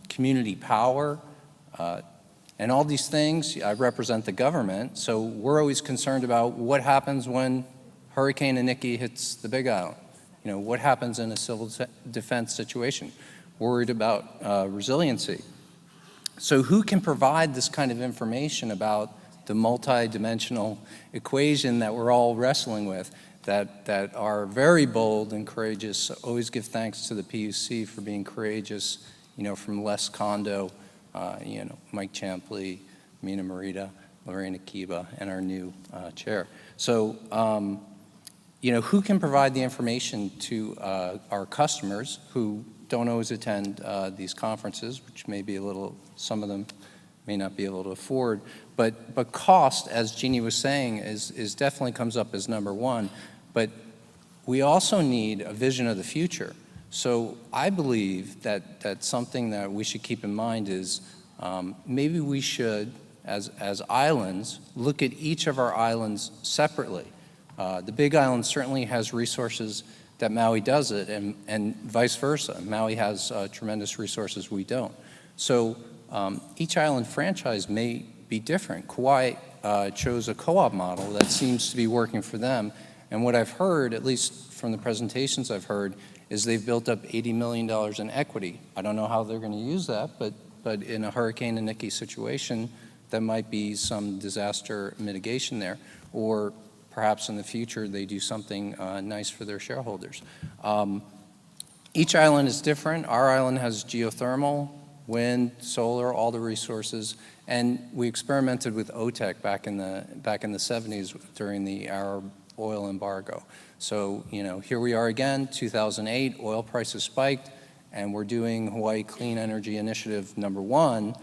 community power, and all these things. I represent the government, so we're always concerned about what happens when Hurricane Iniki hits the Big Island. What happens in a civil defense situation? Worried about resiliency. So who can provide this kind of information about the multi-dimensional equation that we're all wrestling with? That are very bold and courageous. Always give thanks to the PUC for being courageous, from Les Kondo, Mike Champley, Mina Morita, Lorena Kiba, and our new chair. So, who can provide the information to our customers who don't always attend these conferences, which may be some of them may not be able to afford, but cost, as Jeannie was saying, is definitely comes up as number one. But we also need a vision of the future. So I believe that something that we should keep in mind is maybe we should, as islands, look at each of our islands separately. The Big Island certainly has resources that Maui does it, and vice versa. Maui has tremendous resources we don't. So each island franchise may be different. Kauai chose a co-op model that seems to be working for them. And what I've heard, at least from the presentations I've heard, is they've built up $80 million in equity. I don't know how they're going to use that, but in a Hurricane Iniki situation, that might be some disaster mitigation there. Or perhaps in the future, they do something nice for their shareholders. Each island is different. Our island has geothermal, wind, solar, all the resources. And we experimented with OTEC back in the 70s during the Arab oil embargo. So, here we are again, 2008, oil prices spiked, and we're doing Hawaii Clean Energy Initiative #1.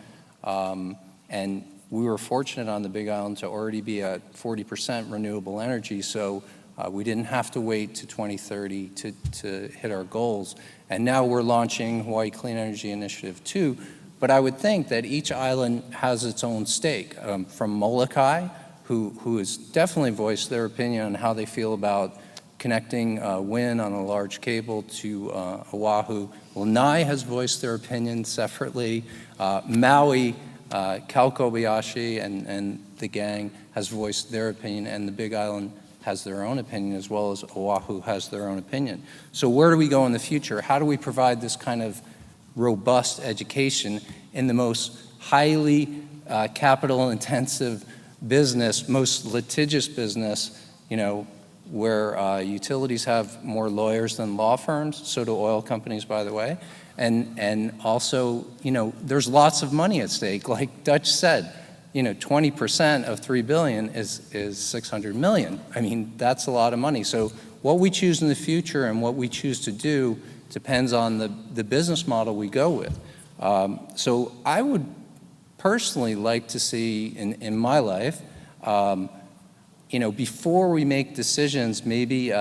And we were fortunate on the Big Island to already be at 40% renewable energy, so we didn't have to wait to 2030 to hit our goals. And now we're launching Hawaii Clean Energy Initiative 2. But I would think that each island has its own stake. From Molokai, who has definitely voiced their opinion on how they feel about connecting wind on a large cable to Oahu. Lanai has voiced their opinion separately. Maui, Cal Kobayashi and the gang has voiced their opinion, and the Big Island has their own opinion, as well as Oahu has their own opinion. So where do we go in the future? How do we provide this kind of robust education in the most highly capital-intensive business, most litigious business, where utilities have more lawyers than law firms, so do oil companies, by the way. And also, there's lots of money at stake. Like Dutch said, 20% of $3 billion is $600 million. I mean, that's a lot of money. So what we choose in the future and what we choose to do depends on the business model we go with. So I would personally like to see in my life, before we make decisions, maybe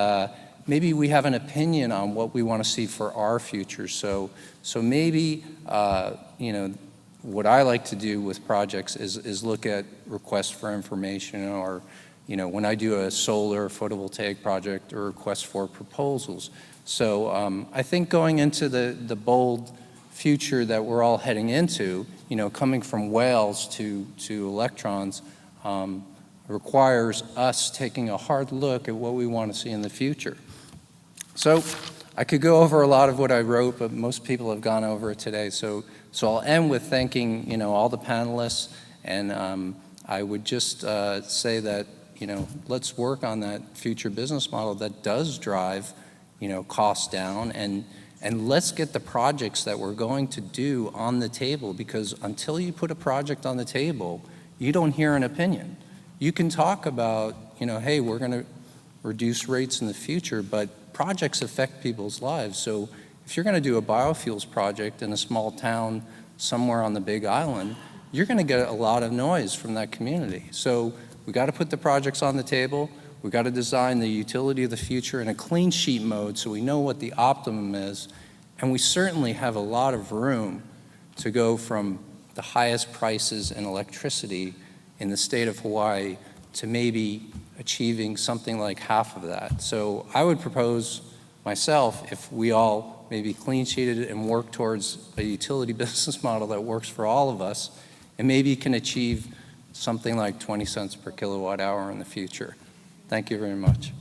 we have an opinion on what we want to see for our future. So maybe, what I like to do with projects is look at requests for information, or, when I do a solar photovoltaic project, or requests for proposals. So I think going into the bold future that we're all heading into, coming from whales to electrons, requires us taking a hard look at what we want to see in the future. So I could go over a lot of what I wrote, but most people have gone over it today. So I'll end with thanking, all the panelists, and I would just say that, let's work on that future business model that does drive, costs down, and let's get the projects that we're going to do on the table, because until you put a project on the table, you don't hear an opinion. You can talk about, hey, we're going to reduce rates in the future, but projects affect people's lives. So if you're going to do a biofuels project in a small town somewhere on the Big Island, you're going to get a lot of noise from that community. So we got to put the projects on the table. We got to design the utility of the future in a clean sheet mode so we know what the optimum is. And we certainly have a lot of room to go from the highest prices in electricity in the state of Hawaii to maybe achieving something like half of that. So I would propose myself, if we all maybe clean sheeted and work towards a utility business model that works for all of us, and maybe can achieve something like 20 cents per kilowatt hour in the future. Thank you very much.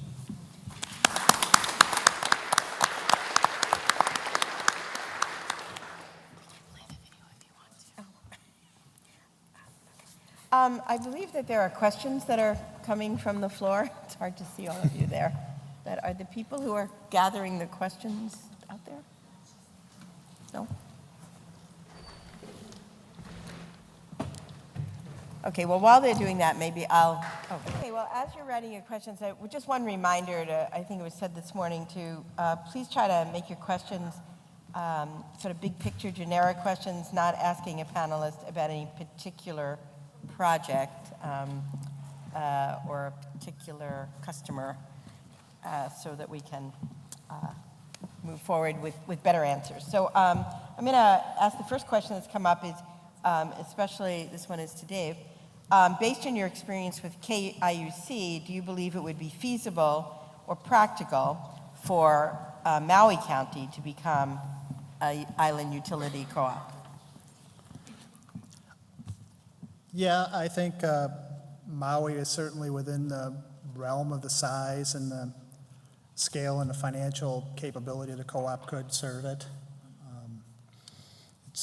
I believe that there are questions that are coming from the floor. It's hard to see all of you there. But are the people who are gathering the questions out there? No? Okay, well, while they're doing that, maybe I'll... Oh. Okay, well, as you're writing your questions, just one reminder to, I think it was said this morning, to please try to make your questions sort of big picture, generic questions, not asking a panelist about any particular project or a particular customer, so that we can move forward with better answers. So I'm going to ask the first question that's come up is, especially this one is to Dave. Based on your experience with KIUC, do you believe it would be feasible or practical for Maui County to become an island utility co-op? Yeah, I think Maui is certainly within the realm of the size and the scale and the financial capability the co-op could serve it.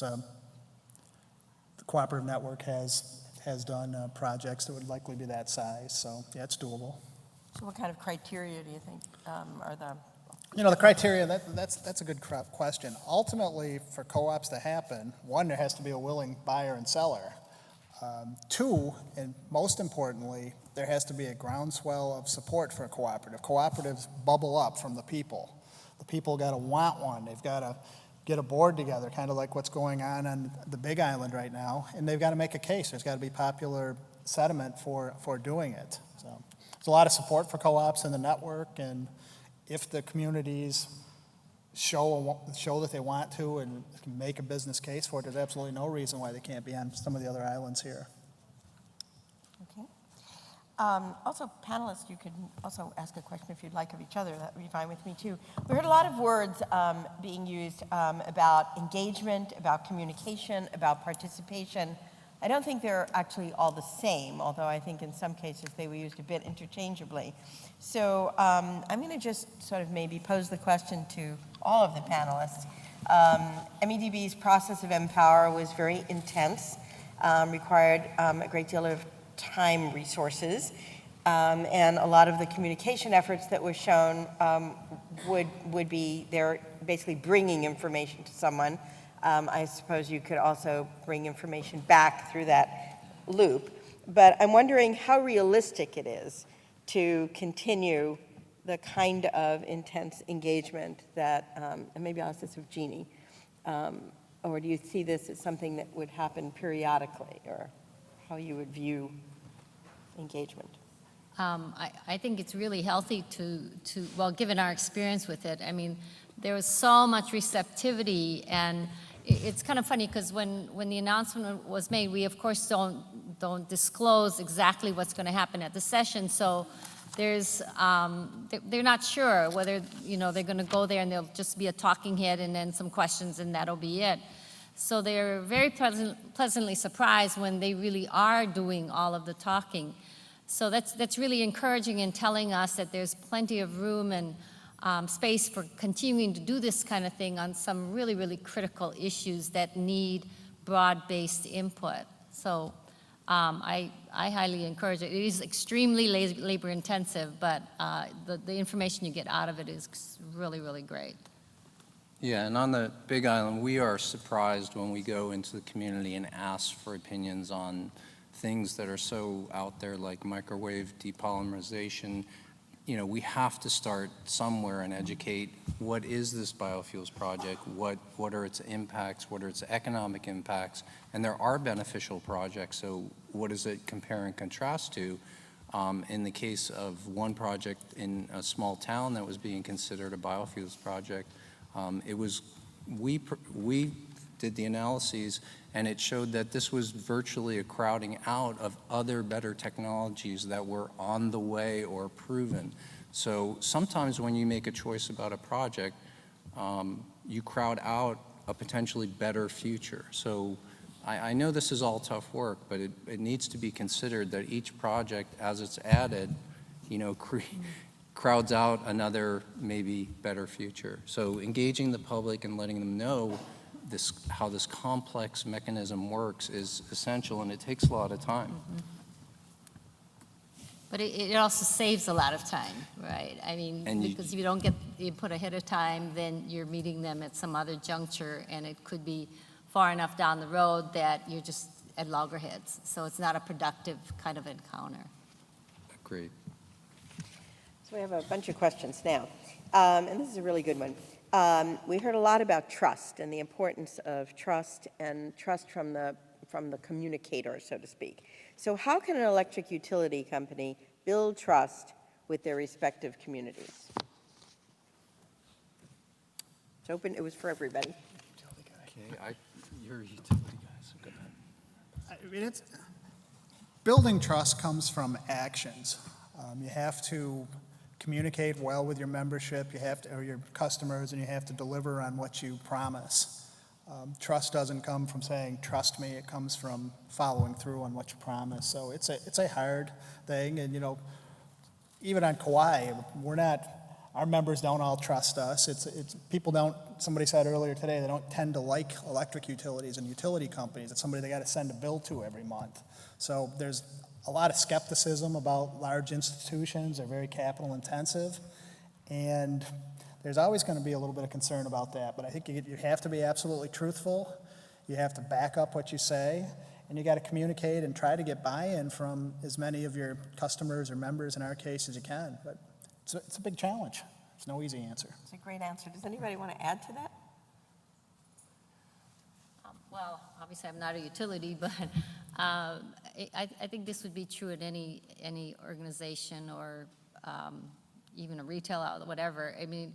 The cooperative network has done projects that would likely be that size, so yeah, it's doable. So what kind of criteria do you think are the? You know, the criteria, that's a good question. Ultimately, for co-ops to happen, one, there has to be a willing buyer and seller. Two, and most importantly, there has to be a groundswell of support for a cooperative. Cooperatives bubble up from the people. The people got to want one. They've got to get a board together, kind of like what's going on the Big Island right now, and they've got to make a case. There's got to be popular sentiment for doing it. So there's a lot of support for co-ops in the network, and if the communities show that they want to and can make a business case for it, there's absolutely no reason why they can't be on some of the other islands here. Okay. Also, panelists, you could also ask a question if you'd like of each other. That would be fine with me too. We heard a lot of words being used about engagement, about communication, about participation. I don't think they're actually all the same, although I think in some cases they were used a bit interchangeably. So I'm going to just sort of maybe pose the question to all of the panelists. MEDB's process of Empower was very intense, required a great deal of time resources, and a lot of the communication efforts that were shown would be they're basically bringing information to someone. I suppose you could also bring information back through that loop. But I'm wondering how realistic it is to continue the kind of intense engagement that, and maybe I'll ask this of Jeannie, or do you see this as something that would happen periodically, or how you would view engagement? I think it's really healthy well, given our experience with it, I mean, there was so much receptivity, and it's kind of funny because when the announcement was made, we of course don't disclose exactly what's going to happen at the session. So there's they're not sure whether they're going to go there and there'll just be a talking head and then some questions and that'll be it. So they're very pleasantly surprised when they really are doing all of the talking. So that's really encouraging in telling us that there's plenty of room and space for continuing to do this kind of thing on some really, really critical issues that need broad-based input. So I highly encourage it. It is extremely labor-intensive, but the information you get out of it is really, really great. Yeah, and on the Big Island, we are surprised when we go into the community and ask for opinions on things that are so out there like microwave depolymerization. We have to start somewhere and educate what is this biofuels project, what are its impacts, what are its economic impacts, and there are beneficial projects, so what does it compare and contrast to? In the case of one project in a small town that was being considered a biofuels project, we did the analyses, and it showed that this was virtually a crowding out of other better technologies that were on the way or proven. So sometimes when you make a choice about a project, you crowd out a potentially better future. So I know this is all tough work, but it needs to be considered that each project, as it's added, crowds out another maybe better future. So engaging the public and letting them know how this complex mechanism works is essential, and it takes a lot of time. Mm-hmm. But it also saves a lot of time, right? I mean, because if you don't get the input ahead of time, then you're meeting them at some other juncture, and it could be far enough down the road that you're just at loggerheads. So it's not a productive kind of encounter. Agreed. So we have a bunch of questions now, and this is a really good one. We heard a lot about trust and the importance of trust and trust from the communicator, so to speak. So how can an electric utility company build trust with their respective communities? It's open. It was for everybody. Okay, you're a utility guy, so go ahead. I mean, building trust comes from actions. You have to communicate well with your membership, you have to, or your customers, and you have to deliver on what you promise. Trust doesn't come from saying, trust me, it comes from following through on what you promise. So it's a hard thing, and even on Kauai, our members don't all trust us. People don't, somebody said earlier today, they don't tend to like electric utilities and utility companies. It's somebody they got to send a bill to every month. So there's a lot of skepticism about large institutions. They're very capital intensive, and there's always going to be a little bit of concern about that. But I think you have to be absolutely truthful. You have to back up what you say, and you got to communicate and try to get buy-in from as many of your customers or members, in our case, as you can. But it's a big challenge. There's no easy answer. It's a great answer. Does anybody want to add to that? Well, obviously, I'm not a utility, but I think this would be true at any organization or even a retail outlet, whatever. I mean,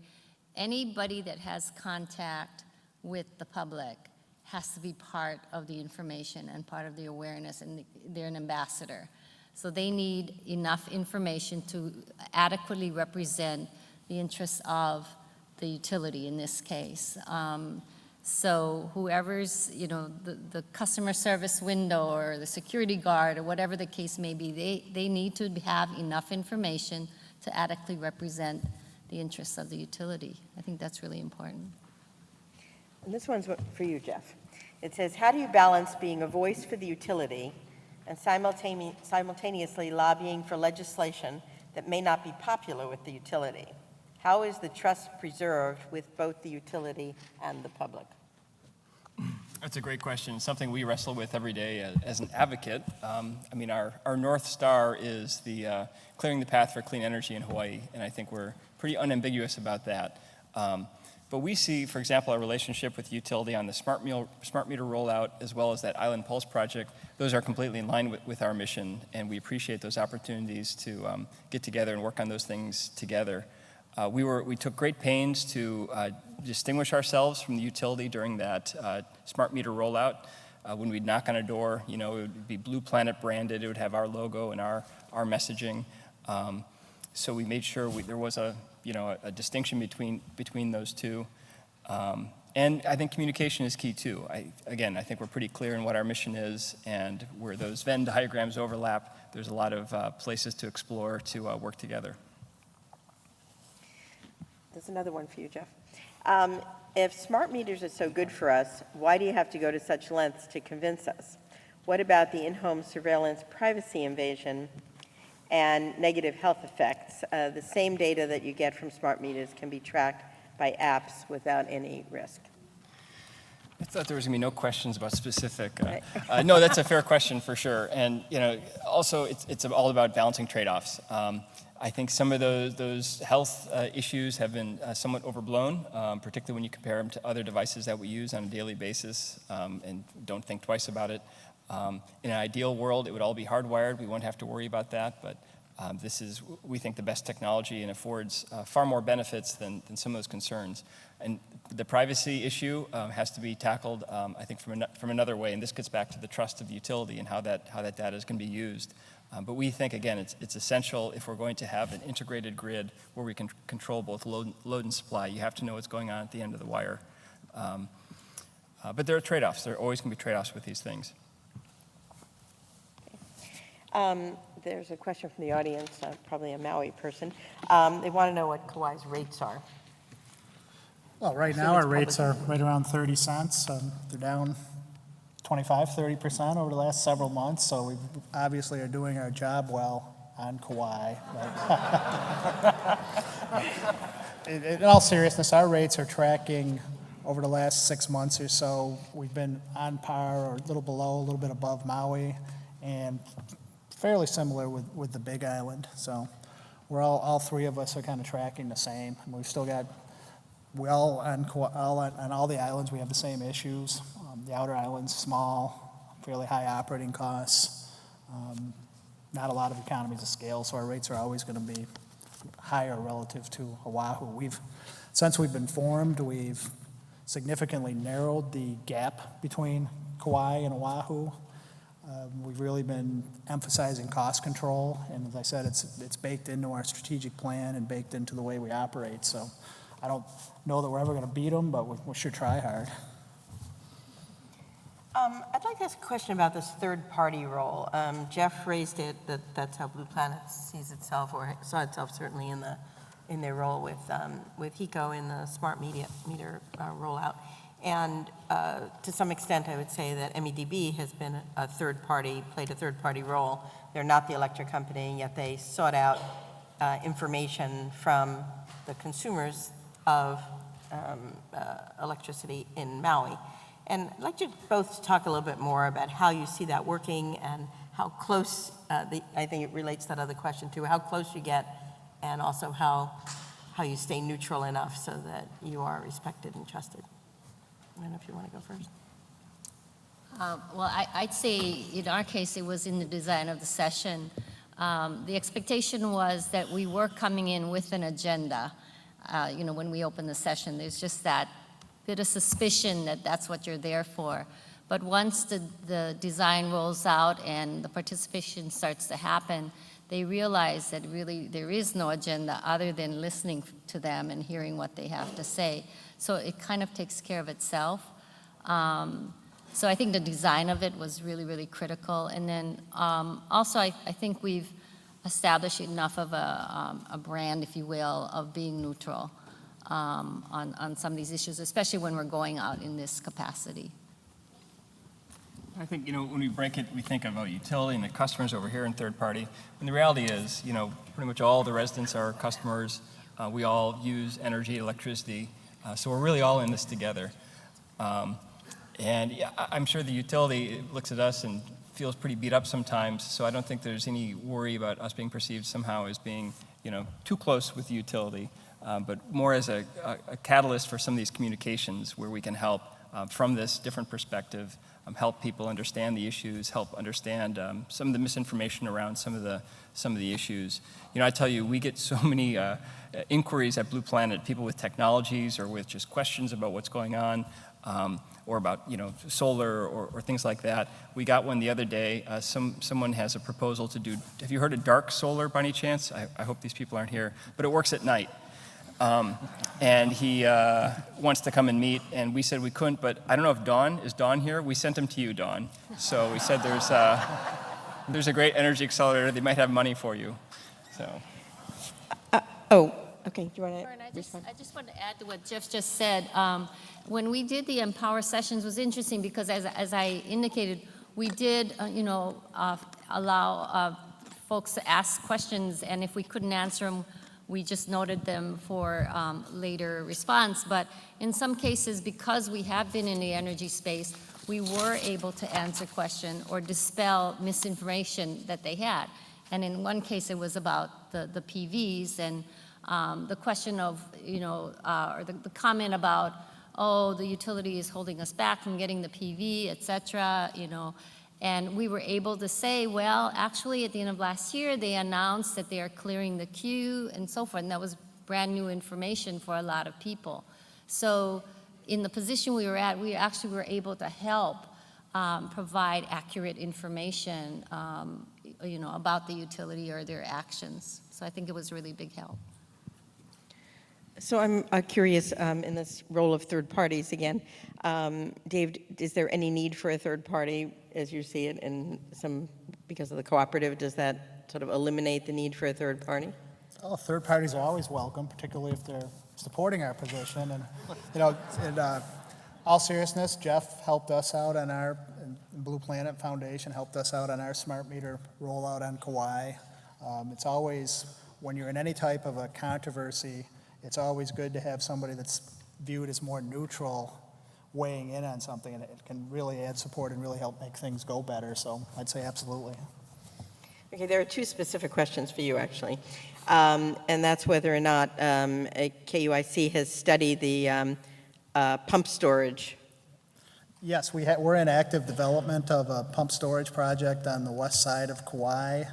anybody that has contact with the public has to be part of the information and part of the awareness, and they're an ambassador. So they need enough information to adequately represent the interests of the utility in this case. So whoever's, the customer service window or the security guard or whatever the case may be, they need to have enough information to adequately represent the interests of the utility. I think that's really important. And this one's for you, Jeff. It says, how do you balance being a voice for the utility and simultaneously lobbying for legislation that may not be popular with the utility? How is the trust preserved with both the utility and the public? That's a great question. Something we wrestle with every day as an advocate. Our North Star is the clearing the path for clean energy in Hawaii, and I think we're pretty unambiguous about that. But we see, for example, our relationship with utility on the smart meter rollout, as well as that Island Pulse project. Those are completely in line with our mission, and we appreciate those opportunities to get together and work on those things together. We took great pains to distinguish ourselves from the utility during that smart meter rollout. When we'd knock on a door, it would be Blue Planet branded. It would have our logo and our messaging. So we made sure there was a distinction between those two. And I think communication is key too. I think we're pretty clear in what our mission is, and where those Venn diagrams overlap, there's a lot of places to explore to work together. There's another one for you, Jeff. If smart meters are so good for us, why do you have to go to such lengths to convince us? What about the in-home surveillance privacy invasion and negative health effects? The same data that you get from smart meters can be tracked by apps without any risk. I thought there was going to be no questions about specific. No, that's a fair question for sure. And also it's all about balancing trade-offs. I think some of those health issues have been somewhat overblown, particularly when you compare them to other devices that we use on a daily basis and don't think twice about it. In an ideal world, it would all be hardwired. We won't have to worry about that, but this is, we think, the best technology and affords far more benefits than some of those concerns. And the privacy issue has to be tackled, I think, from another way, and this gets back to the trust of the utility and how that data is going to be used. But we think, again, it's essential if we're going to have an integrated grid where we can control both load and supply. You have to know what's going on at the end of the wire. But there are trade-offs. There are always going to be trade-offs with these things. There's a question from the audience, probably a Maui person. They want to know what Kauai's rates are. Well, right now our rates are right around 30 cents. They're down 25-30% over the last several months, so we obviously are doing our job well on Kauai. In all seriousness, our rates are tracking over the last 6 months or so. We've been on par or a little below, a little bit above Maui, and fairly similar with the Big Island. So we're all three of us are kind of tracking the same. And we've still got, on all the islands, we have the same issues. The outer islands, small, fairly high operating costs, not a lot of economies of scale, so our rates are always going to be higher relative to Oahu. Since we've been formed, we've significantly narrowed the gap between Kauai and Oahu. We've really been emphasizing cost control, and as I said, it's baked into our strategic plan and baked into the way we operate. So I don't know that we're ever going to beat them, but we should try hard. I'd like to ask a question about this third-party role. Jeff raised it, that's how Blue Planet sees itself, or saw itself certainly in their role with HECO in the smart meter rollout. And to some extent, I would say that MEDB has been played a third-party role. They're not the electric company, yet they sought out information from the consumers of electricity in Maui. And I'd like you both to talk a little bit more about how you see that working and how close, I think it relates to that other question too, how close you get, and also how you stay neutral enough so that you are respected and trusted. I don't know if you want to go first. Well, I'd say in our case, it was in the design of the session. The expectation was that we were coming in with an agenda. When we open the session, there's just that bit of suspicion that that's what you're there for. But once the design rolls out and the participation starts to happen, they realize that really there is no agenda other than listening to them and hearing what they have to say. So it kind of takes care of itself. So I think the design of it was really, really critical. And then also I think we've established enough of a brand, if you will, of being neutral on some of these issues, especially when we're going out in this capacity. I think, when we break it, we think about utility and the customers over here and third party. And the reality is, pretty much all the residents are customers. We all use energy, electricity. So we're really all in this together. And yeah, I'm sure the utility looks at us and feels pretty beat up sometimes. So I don't think there's any worry about us being perceived somehow as being, too close with the utility, but more as a catalyst for some of these communications where we can help from this different perspective. Help people understand the issues, help understand some of the misinformation around some of the issues. I tell you, we get so many inquiries at Blue Planet, people with technologies or with just questions about what's going on, or about solar or things like that. We got one the other day. Someone has a proposal to do. Have you heard of dark solar by any chance? I hope these people aren't here, but it works at night. And he wants to come and meet, and we said we couldn't, but I don't know if is Dawn here? We sent him to you, Dawn. So we said there's a great energy accelerator, they might have money for you, so. Okay, do you want to I just want to add to what Jeff just said. When we did the Empower sessions, it was interesting because as I indicated, we did, allow folks to ask questions, and if we couldn't answer them, we just noted them for later response. But in some cases, because we have been in the energy space, we were able to answer question or dispel misinformation that they had. And in one case, it was about the PVs and the question of, or the comment about, the utility is holding us back from getting the PV, et cetera, And we were able to say, well, actually, at the end of last year, they announced that they are clearing the queue and so forth. And that was brand new information for a lot of people. So in the position we were at, we actually were able to help provide accurate information, about the utility or their actions. So I think it was really big help. So I'm curious, in this role of third parties again, Dave, is there any need for a third party as you see it because of the cooperative? Does that sort of eliminate the need for a third party? Oh, third parties are always welcome, particularly if they're supporting our position. And, in all seriousness, Jeff helped us out on our Blue Planet Foundation, helped us out on our smart meter rollout on Kauai. It's always, when you're in any type of a controversy, it's always good to have somebody that's viewed as more neutral weighing in on something, and it can really add support and really help make things go better. So I'd say absolutely. Okay, there are two specific questions for you, actually. And that's whether or not KUIC has studied the pump storage. Yes, we're in active development of a pump storage project on the west side of Kauai.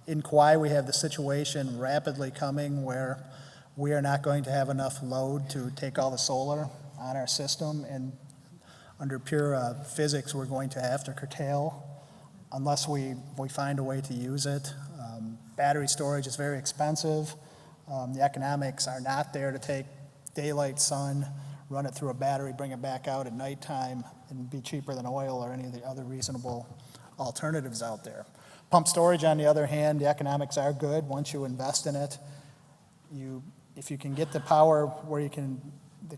In Kauai, we have the situation rapidly coming where we are not going to have enough load to take all the solar on our system, and Under pure physics, we're going to have to curtail unless we find a way to use it. Battery storage is very expensive. The economics are not there to take daylight sun, run it through a battery, bring it back out at nighttime, and be cheaper than oil or any of the other reasonable alternatives out there. Pump storage, on the other hand, the economics are good once you invest in it. If you can get the power where you can,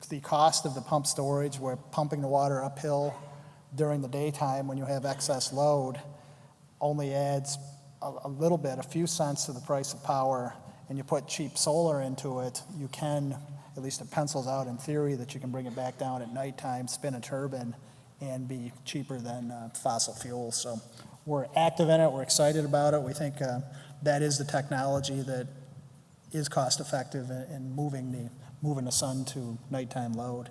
the cost of the pump storage, where pumping the water uphill during the daytime when you have excess load only adds a little bit, a few cents to the price of power, and you put cheap solar into it, you can, at least it pencils out in theory, that you can bring it back down at nighttime, spin a turbine, and be cheaper than fossil fuels. So we're active in it, we're excited about it. We think that is the technology that is cost effective in moving the sun to nighttime load.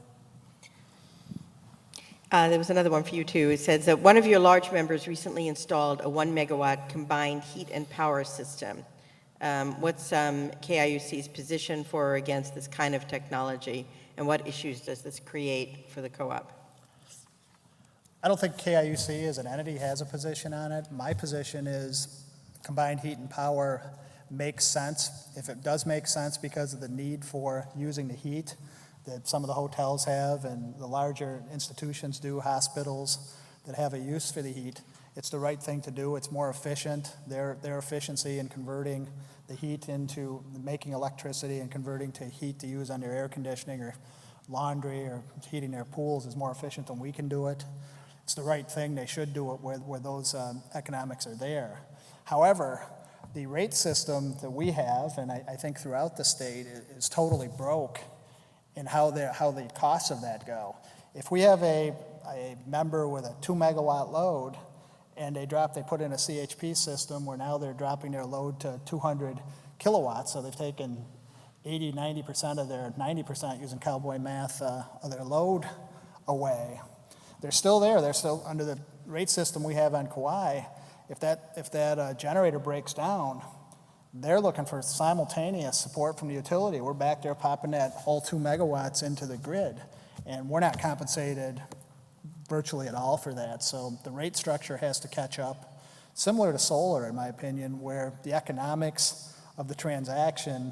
There was another one for you too. It says that one of your large members recently installed a 1 megawatt combined heat and power system. What's KIUC's position for or against this kind of technology, and what issues does this create for the co-op? I don't think KIUC as an entity has a position on it. My position is combined heat and power makes sense. If it does make sense because of the need for using the heat that some of the hotels have and the larger institutions do, hospitals that have a use for the heat, it's the right thing to do. It's more efficient. Their efficiency in converting the heat into making electricity and converting to heat to use on their air conditioning or laundry or heating their pools is more efficient than we can do it. It's the right thing. They should do it where those economics are there. However, the rate system that we have, and I think throughout the state, is totally broke in how the costs of that go. If we have a member with a 2 megawatt load and they put in a CHP system where now they're dropping their load to 200 kilowatts, so they've taken 80, 90% of their, 90% using cowboy math, of their load away. They're still there. They're still under the rate system we have on Kauai. If that generator breaks down, they're looking for simultaneous support from the utility. We're back there popping that whole 2 megawatts into the grid, and we're not compensated virtually at all for that. So the rate structure has to catch up, similar to solar, in my opinion, where the economics of the transaction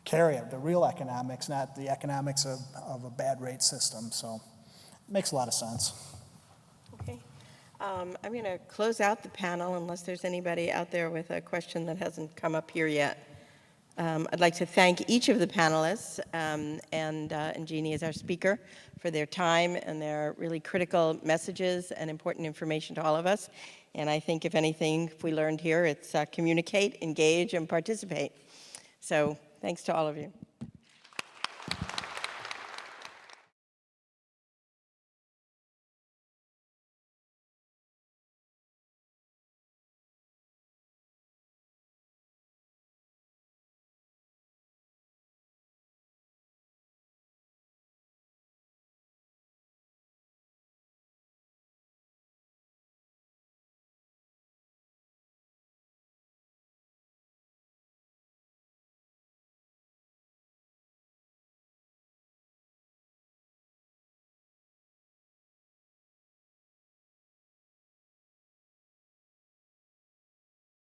carry it, the real economics, not the economics of a bad rate system. So it makes a lot of sense. Okay. I'm going to close out the panel unless there's anybody out there with a question that hasn't come up here yet. I'd like to thank each of the panelists and Jeannie as our speaker for their time and their really critical messages and important information to all of us. And I think if anything, if we learned here, it's communicate, engage, and participate. So thanks to all of you.